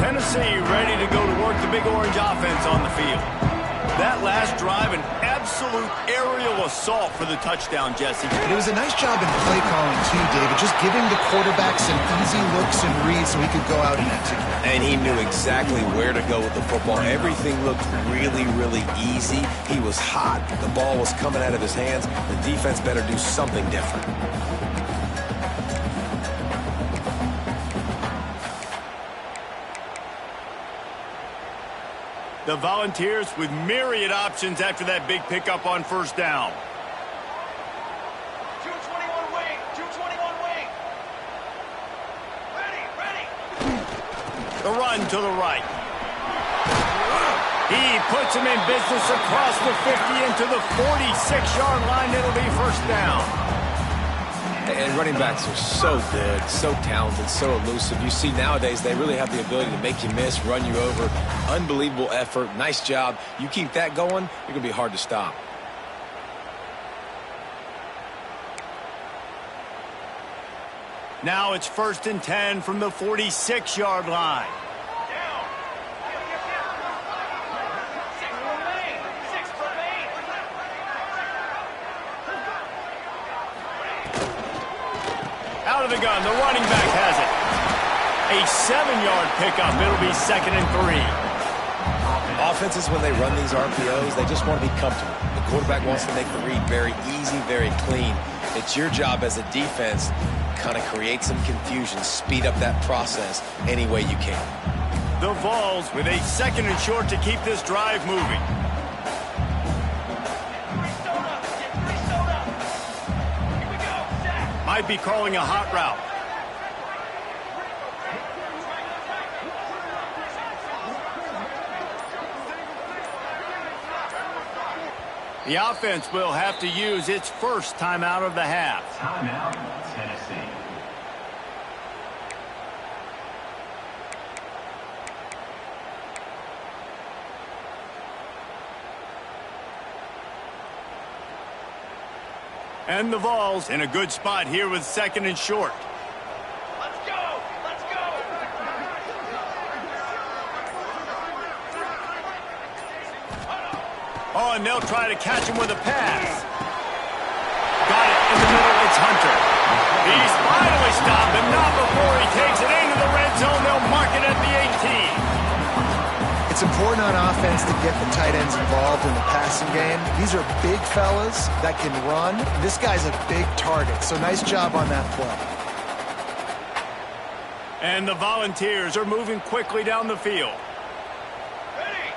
Tennessee ready to go to work the Big Orange offense on the field. That last drive, an absolute aerial assault for the touchdown, Jesse. And it was a nice job in play calling, too, David, just giving the quarterback some easy looks and reads so he could go out and execute. And he knew exactly where to go with the football. Everything looked really, really easy. He was hot. The ball was coming out of his hands. The defense better do something different. The Volunteers with myriad options after that big pickup on 1st down. 221 wing, 221 wing. Ready. The run to the right. He puts him in business across the 50 into the 46-yard line. It'll be 1st down. And running backs are so good, so talented, so elusive. You see nowadays they really have the ability to make you miss, run you over. Unbelievable effort. Nice job. You keep that going, you're going to be hard to stop. Now it's 1st and 10 from the 46-yard line. Down. 6 remain. 6 remain. Out of the gun, the running back has it. A 7-yard pickup. It'll be 2nd and 3. Offenses, when they run these RPOs, they just want to be comfortable. The quarterback wants to make the read very easy, very clean. It's your job as a defense to kind of create some confusion, speed up that process any way you can. The Vols with a 2nd and short to keep this drive moving. Might be calling a hot route. The offense will have to use its first timeout of the half. Timeout, Tennessee. And the Vols in a good spot here with 2nd and short. Let's go! Let's go! Oh, and they'll try to catch him with a pass. Got it in the middle. It's Hunter. He's finally stopped, and not before he takes it into the red zone. They'll mark it at the 18. It's important on offense to get the tight ends involved in the passing game. These are big fellas that can run. This guy's a big target, so nice job on that play. And the Volunteers are moving quickly down the field. Ready!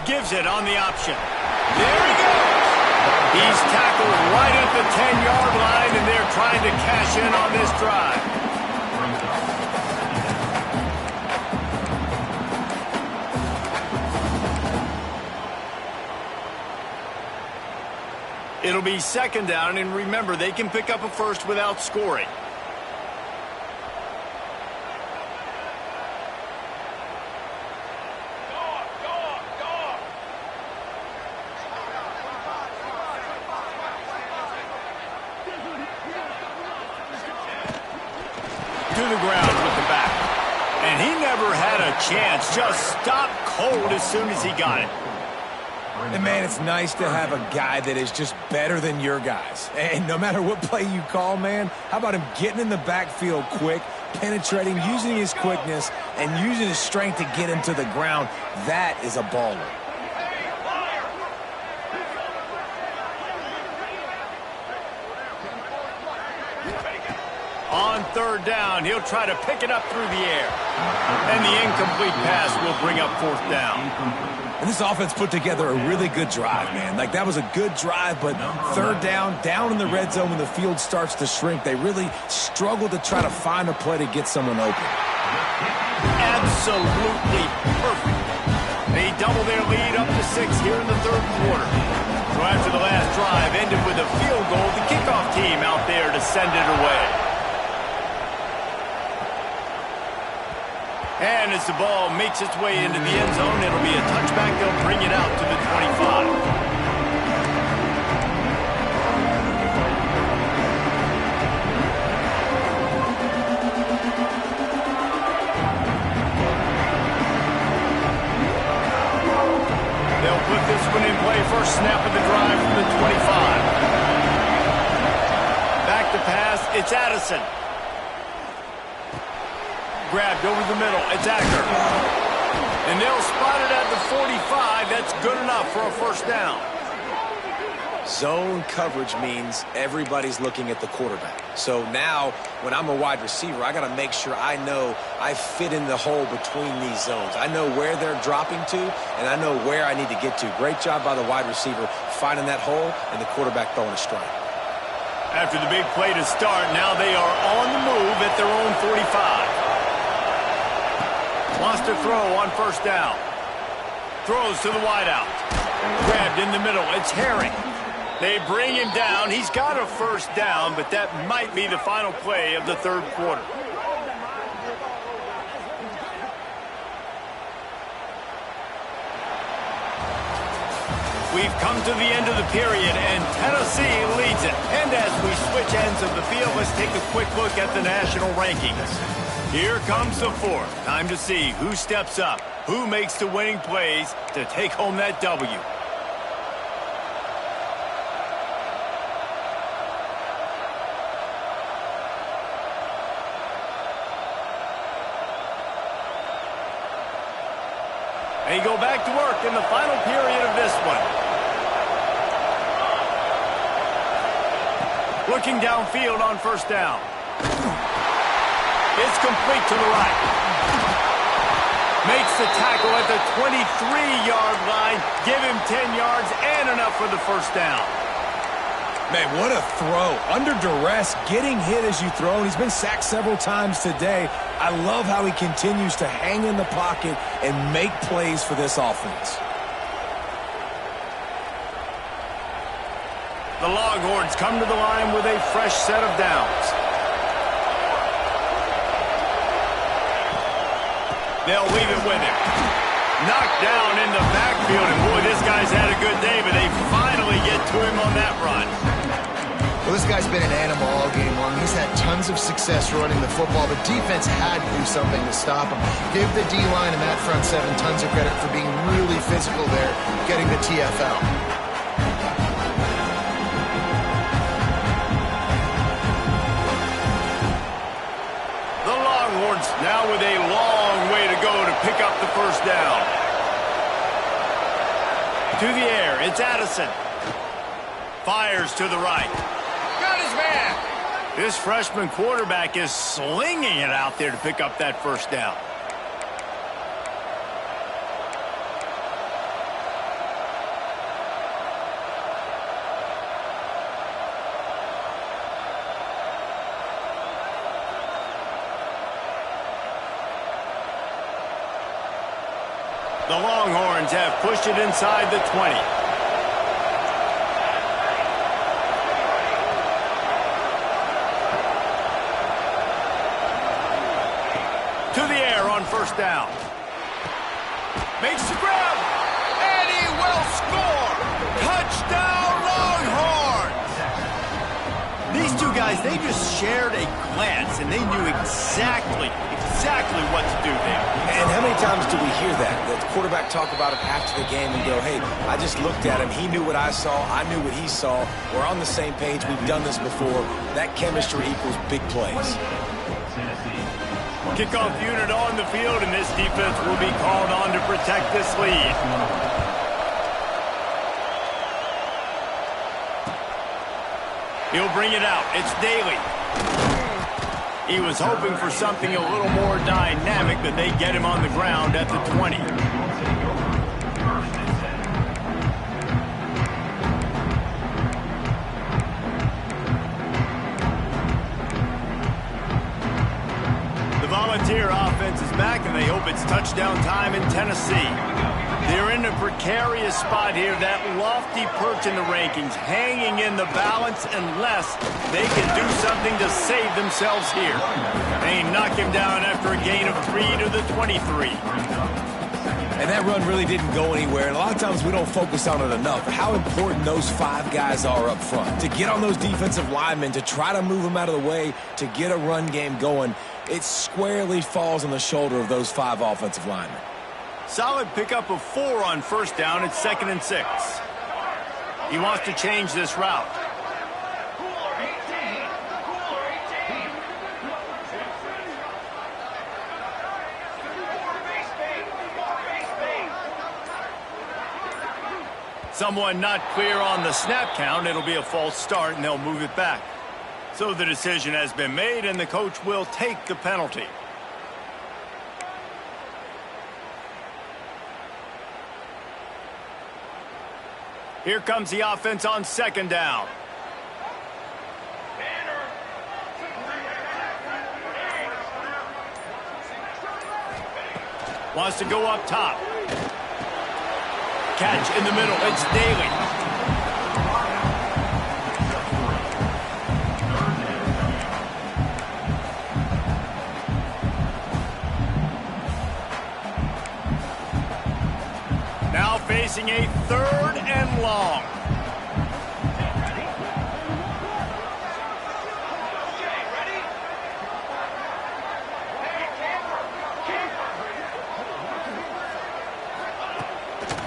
Gives it on the option. There he goes. He's tackled right at the 10-yard line, and they're trying to cash in on this drive. It'll be 2nd down, and remember, they can pick up a first without scoring. To the ground with the back. And he never had a chance. Just stopped cold as soon as he got it. And, man, it's nice to have a guy that is just better than your guys. And no matter what play you call, man, how about him getting in the backfield quick, penetrating, using his quickness, and using his strength to get him to the ground? That is a baller. On 3rd down, he'll try to pick it up through the air. And the incomplete pass will bring up 4th down. And this offense put together a really good drive, man. Like, that was a good drive, but 3rd down in the red zone when the field starts to shrink, they really struggled to try to find a play to get someone open. Absolutely perfect. They double their lead up to 6 here in the 3rd quarter. So after the last drive ended with a field goal, the kickoff team out there to send it away. And as the ball makes its way into the end zone, it'll be a touchback. They'll bring it out to the 25. They'll put this one in play. First snap of the drive from the 25. Back to pass. It's Addison. Grabbed over the middle. It's Acker. And they'll spot it at the 45. That's good enough for a 1st down. Zone coverage means everybody's looking at the quarterback. So now, when I'm a wide receiver, I got to make sure I know I fit in the hole between these zones. I know where they're dropping to, and I know where I need to get to. Great job by the wide receiver finding that hole, and the quarterback throwing a strike. After the big play to start, now they are on the move at their own 45. Wants to throw on 1st down. Throws to the wideout. Grabbed in the middle. It's Herring. They bring him down. He's got a 1st down, but that might be the final play of the 3rd quarter. We've come to the end of the period, and Tennessee leads it. And as we switch ends of the field, let's take a quick look at the national rankings. Here comes the 4th. Time to see who steps up, who makes the winning plays to take home that W. They go back to work in the final period of this one. Looking downfield on 1st down. It's complete to the right. Makes the tackle at the 23-yard line. Give him 10 yards and enough for the 1st down. Man, what a throw. Under duress, getting hit as you throw, and he's been sacked several times today. I love how he continues to hang in the pocket and make plays for this offense. The Longhorns come to the line with a fresh set of downs. They'll leave it with him. Knocked down in the backfield, and boy, this guy's had a good day, but they finally get to him on that run. Well, this guy's been an animal all game long. He's had tons of success running the football. The defense had to do something to stop him. Give the D-line and that front seven tons of credit for being really physical there, getting the TFL. The Longhorns now with a long way to go to pick up the first down. To the air, it's Addison. Fires to the right. Got his man. This freshman quarterback is slinging it out there to pick up that first down. The Longhorns have pushed it inside the 20. To the air on first down. Makes the grab. And he will score. Touchdown, Longhorns. These two guys, they just shared a glance, and they knew exactly what to do there. And how many times do we hear that? The quarterback talk about it after the game and go, hey, I just looked at him. He knew what I saw. I knew what he saw. We're on the same page. We've done this before. That chemistry equals big plays. Kickoff unit on the field, and this defense will be called on to protect this lead. He'll bring it out. It's Daly. He was hoping for something a little more dynamic, but they get him on the ground at the 20. The Volunteer offense is back, and they hope it's touchdown time in Tennessee. They're in a precarious spot here, that lofty perch in the rankings, hanging in the balance unless they can do something to save themselves here. They knock him down after a gain of 3 to the 23. And that run really didn't go anywhere. And a lot of times we don't focus on it enough. How important those 5 guys are up front. To get on those defensive linemen, to try to move them out of the way, to get a run game going, it squarely falls on the shoulder of those 5 offensive linemen. Solid pickup of 4 on first down. It's 2nd and 6. He wants to change this route. Cooler 18. Cooler 18. Base bait. Someone not clear on the snap count. It'll be a false start, and they'll move it back. So the decision has been made, and the coach will take the penalty. Here comes the offense on 2nd down. Wants to go up top. Catch in the middle. It's Daly. Now facing a 3rd and long.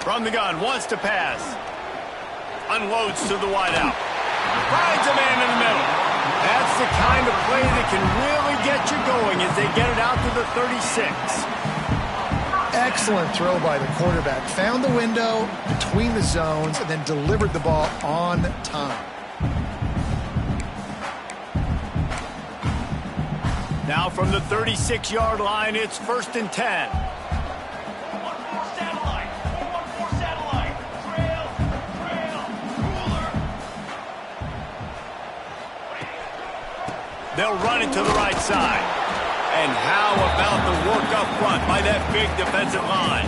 From the gun, wants to pass. Unloads to the wideout. Finds a man in the middle. That's the kind of play that can really get you going as they get it out to the 36. Excellent throw by the quarterback. Found the window between the zones and then delivered the ball on time. Now from the 36-yard line, it's 1st and 10. They'll run it to the right side. And how about the work up front by that big defensive line?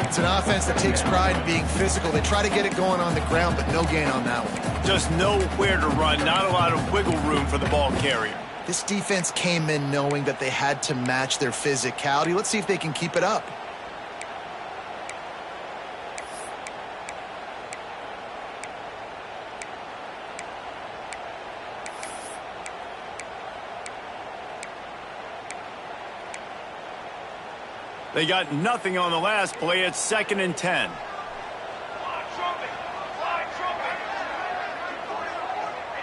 It's an offense that takes pride in being physical. They try to get it going on the ground, but no gain on that one. Just nowhere to run, not a lot of wiggle room for the ball carrier. This defense came in knowing that they had to match their physicality. Let's see if they can keep it up. They got nothing on the last play. It's 2nd and 10.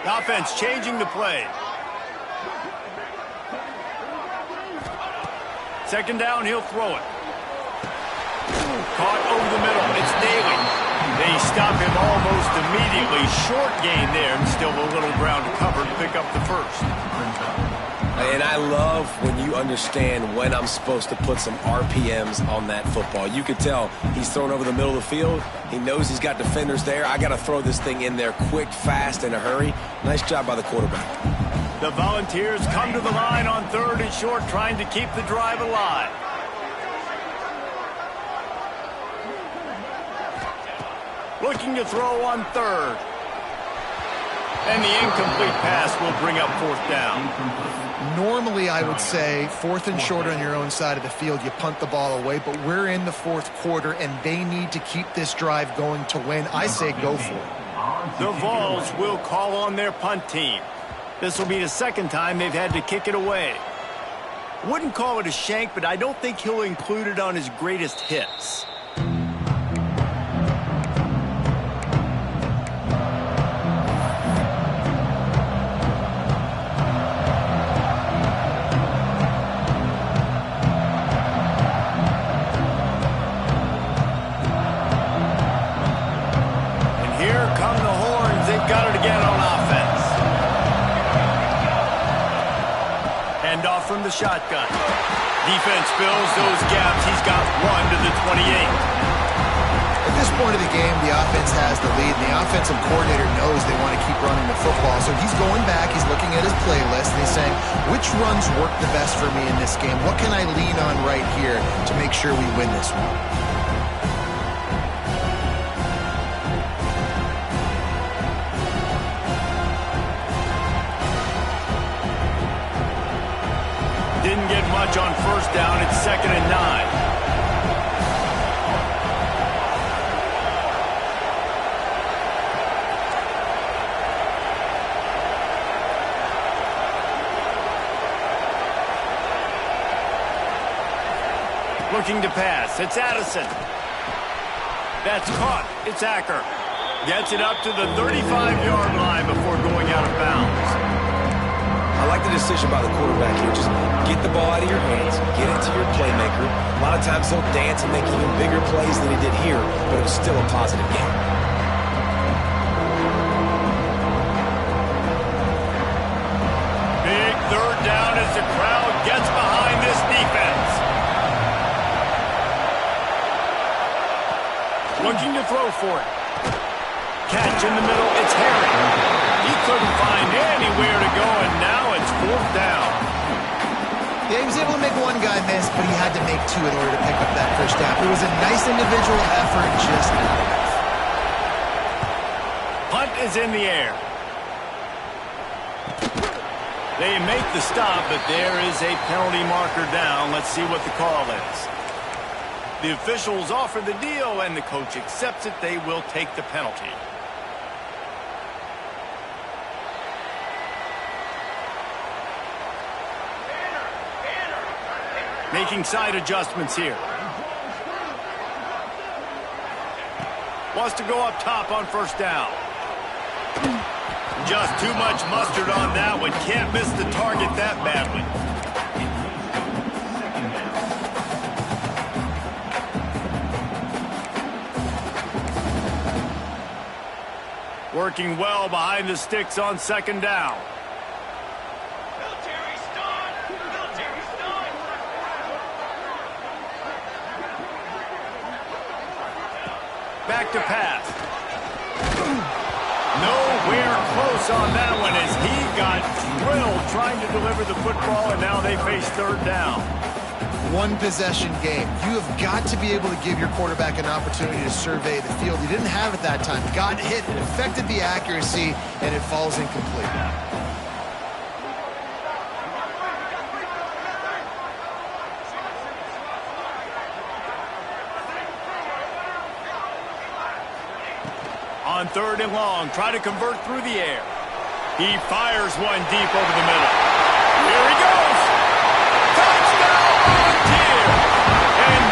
The offense changing the play. 2nd down, he'll throw it. Caught over the middle. It's Daly. They stop him almost immediately. Short gain there, and still a little ground to cover to pick up the first. And I love when you understand when I'm supposed to put some RPMs on that football. You could tell he's thrown over the middle of the field. He knows he's got defenders there. I got to throw this thing in there quick, fast, in a hurry. Nice job by the quarterback. The Volunteers come to the line on 3rd and short, trying to keep the drive alive. Looking to throw on 3rd. And the incomplete pass will bring up 4th down. Normally, I would say 4th and short on your own side of the field, you punt the ball away, but we're in the 4th quarter, and they need to keep this drive going to win. I say go for it. The Vols will call on their punt team. This will be the 2nd time they've had to kick it away. Wouldn't call it a shank, but I don't think he'll include it on his greatest hits. From the shotgun. Defense fills those gaps. He's got 1 to the 28. At this point of the game, the offense has the lead, and the offensive coordinator knows they want to keep running the football. So he's going back, he's looking at his playlist, and he's saying, which runs work the best for me in this game? What can I lean on right here to make sure we win this one? Didn't get much on 1st down. It's 2nd and 9. Looking to pass. It's Addison. That's caught. It's Acker. Gets it up to the 35-yard line before going out of bounds. I like the decision by the quarterback here. Just get the ball out of your hands, get it to your playmaker. A lot of times he'll dance and make even bigger plays than he did here, but it was still a positive game. Big 3rd down as the crowd gets behind this defense. Looking to throw for it. Catch in the middle. It's Harry. He couldn't find anywhere to go, and now it's 4th down. Yeah, he was able to make one guy miss, but he had to make 2 in order to pick up that 1st down. It was a nice individual effort, just not enough. Punt is in the air. They make the stop, but there is a penalty marker down. Let's see what the call is. The officials offer the deal, and the coach accepts it. They will take the penalty. Making side adjustments here. Wants to go up top on 1st down. Just too much mustard on that one. Can't miss the target that badly. Working well behind the sticks on 2nd down. Back to pass. Nowhere close on that one as he got drilled trying to deliver the football, and now they face 3rd down. One possession game. You have got to be able to give your quarterback an opportunity to survey the field. He didn't have it that time. Got hit, it affected the accuracy, and it falls incomplete. On 3rd and long, try to convert through the air. He fires one deep over the middle. Here he goes. Touchdown, Volunteer! And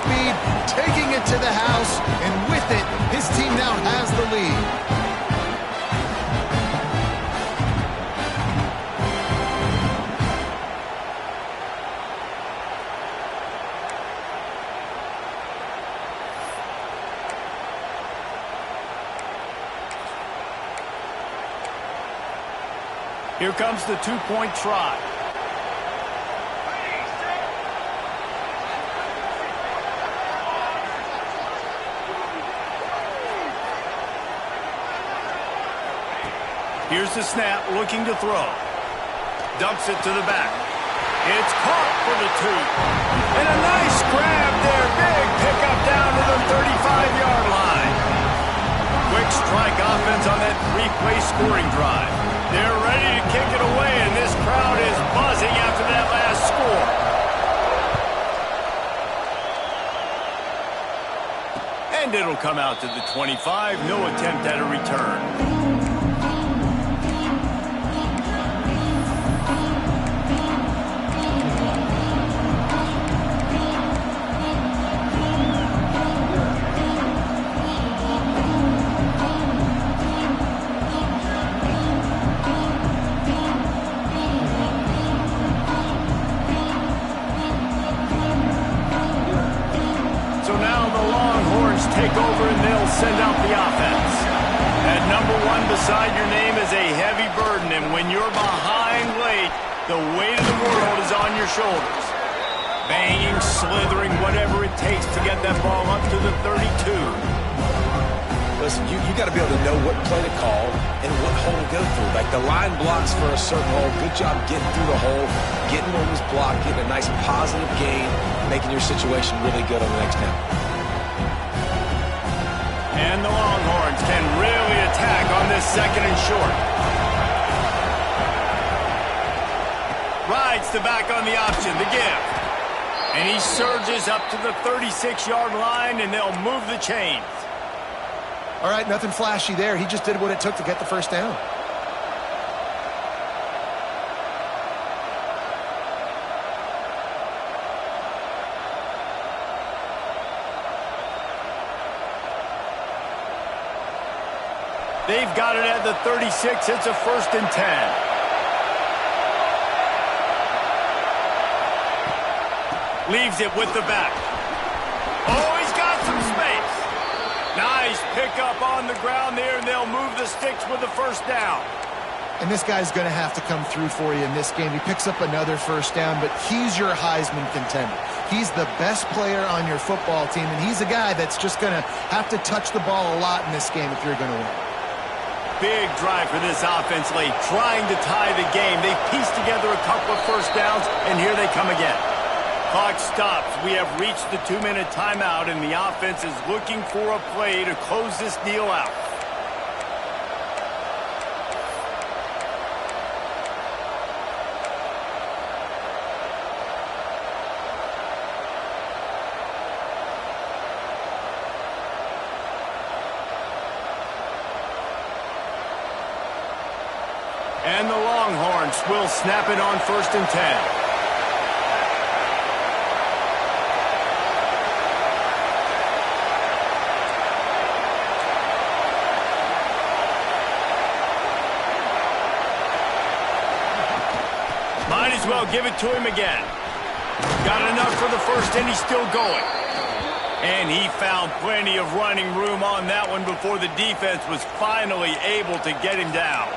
speed, taking it to the house, and with it, his team now has the lead. Here comes the two-point try. Here's the snap, looking to throw. Dumps it to the back. It's caught for the two. And a nice grab there. Big pickup down to the 35-yard line. Quick strike offense on that three-play scoring drive. They're ready to kick it away, and this crowd is buzzing after that last score. And it'll come out to the 25. No attempt at a return. Take over and they'll send out the offense. At number one beside your name is a heavy burden, and when you're behind late, the weight of the world is on your shoulders. Banging, slithering, whatever it takes to get that ball up to the 32. Listen, you got to be able to know what play to call and what hole to go through. Like the line blocks for a certain hole. Good job getting through the hole, getting what was blocked, getting a nice positive gain, making your situation really good on the next down. And the Longhorns can really attack on this second and short. Rides the back on the option, the give. And he surges up to the 36-yard line, and they'll move the chains. All right, nothing flashy there. He just did what it took to get the first down. They've got it at the 36. It's a 1st and 10. Leaves it with the back. Oh, he's got some space. Nice pickup on the ground there, and they'll move the sticks with the first down. And this guy's going to have to come through for you in this game. He picks up another first down, but he's your Heisman contender. He's the best player on your football team, and he's a guy that's just going to have to touch the ball a lot in this game if you're going to win. Big drive for this offense late, trying to tie the game. They pieced together a couple of first downs, and here they come again. Clock stops. We have reached the 2-minute timeout, and the offense is looking for a play to close this deal out. And the Longhorns will snap it on 1st and 10. Might as well give it to him again. Got enough for the first, and he's still going. And he found plenty of running room on that one before the defense was finally able to get him down.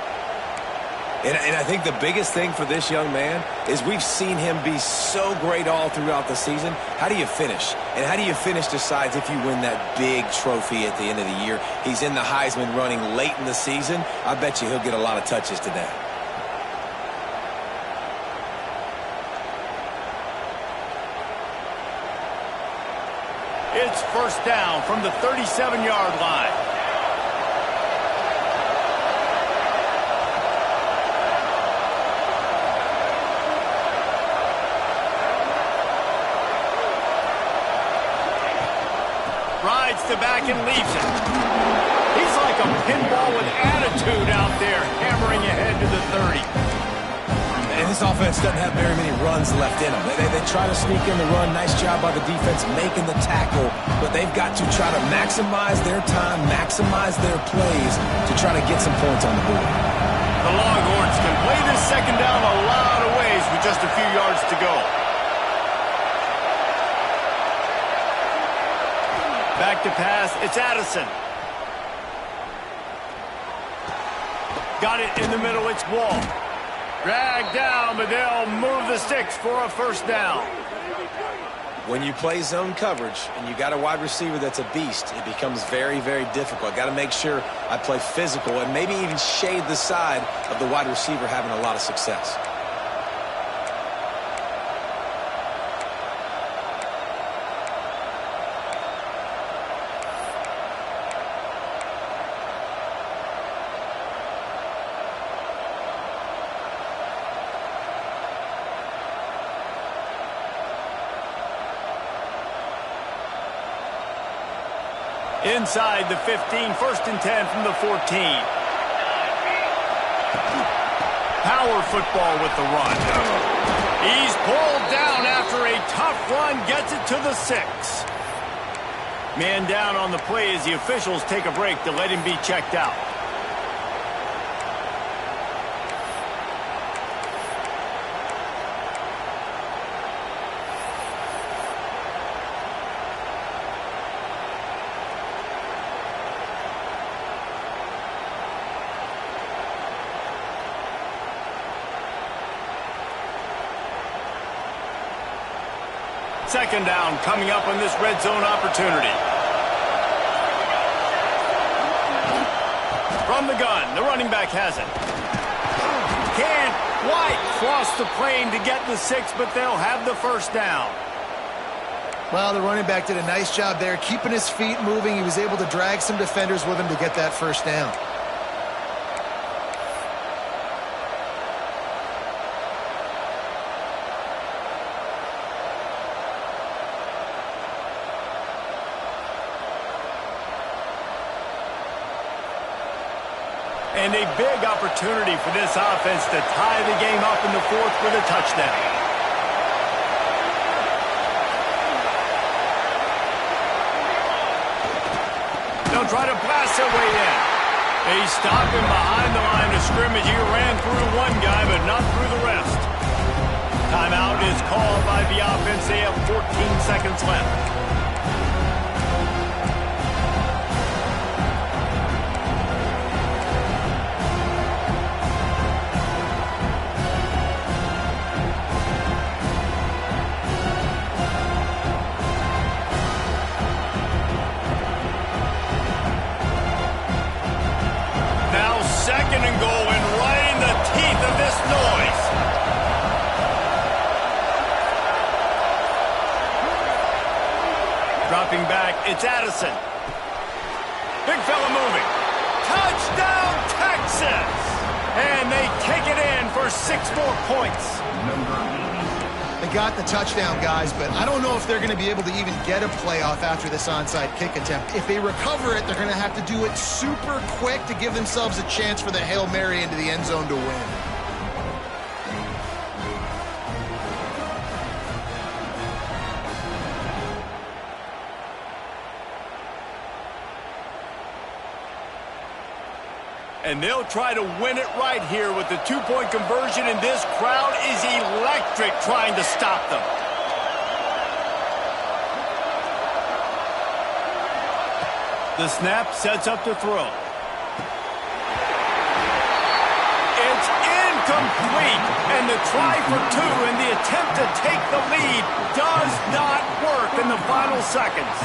And I think the biggest thing for this young man is we've seen him be so great all throughout the season. How do you finish? And how do you finish decides if you win that big trophy at the end of the year. He's in the Heisman running late in the season. I bet you he'll get a lot of touches today. It's first down from the 37-yard line. Rides the back and leaves it. He's like a pinball with attitude out there, hammering ahead to the 30. And This offense doesn't have very many runs left in them. They try to sneak in the run. Nice job by the defense making the tackle, but they've got to try to maximize their time, maximize their plays to try to get some points on the board. The Longhorns can play this second down a lot of ways with just a few yards to go. Back to pass, it's Addison. Got it in the middle, it's Wall. Dragged down, but they'll move the sticks for a first down. When you play zone coverage and you got a wide receiver that's a beast, it becomes very, very difficult. Got to make sure I play physical and maybe even shade the side of the wide receiver having a lot of success. Inside the 15, first and 10 from the 14. Power football with the run. He's pulled down after a tough run, gets it to the 6. Man down on the play as the officials take a break to let him be checked out. Second down coming up on this red zone opportunity. From the gun, the running back has it. Can't quite cross the plane to get the 6, but they'll have the first down. Well, the running back did a nice job there, keeping his feet moving. He was able to drag some defenders with him to get that first down. And a big opportunity for this offense to tie the game up in the 4th with a touchdown. They'll try to blast their way in. They stop him behind the line of scrimmage. He ran through one guy, but not through the rest. Timeout is called by the offense. They have 14 seconds left. Second and goal, and right in the teeth of this noise. Dropping back, it's Addison. Big fella moving. Touchdown, Texas! And they take it in for 6 more points. They got the touchdown, guys, but I don't know if they're going to be able to even get a playoff after this onside kick attempt. If they recover it, they're going to have to do it super quick to give themselves a chance for the Hail Mary into the end zone to win. And they'll try to win it right here with the 2-point conversion, and this crowd is electric trying to stop them. The snap sets up to throw. It's incomplete, and the try for 2 and the attempt to take the lead does not work in the final seconds.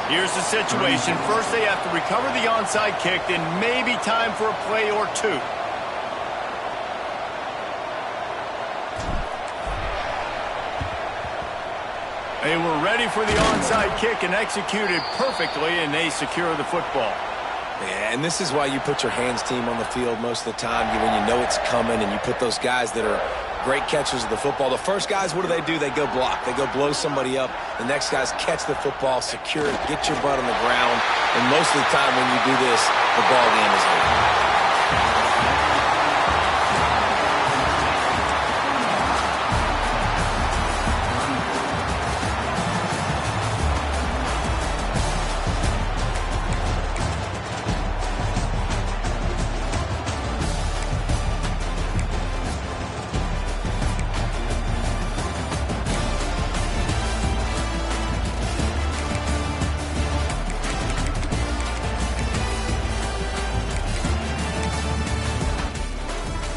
Here's the situation. First, they have to recover the onside kick, then maybe time for a play or 2. They were ready for the onside kick and executed perfectly, and they secure the football. Yeah, and this is why you put your hands team on the field most of the time when you know it's coming, and you put those guys that are great catchers of the football. The first guys, what do? They go block. They go blow somebody up. The next guys catch the football, secure it, get your butt on the ground. And most of the time when you do this, the ball game is over.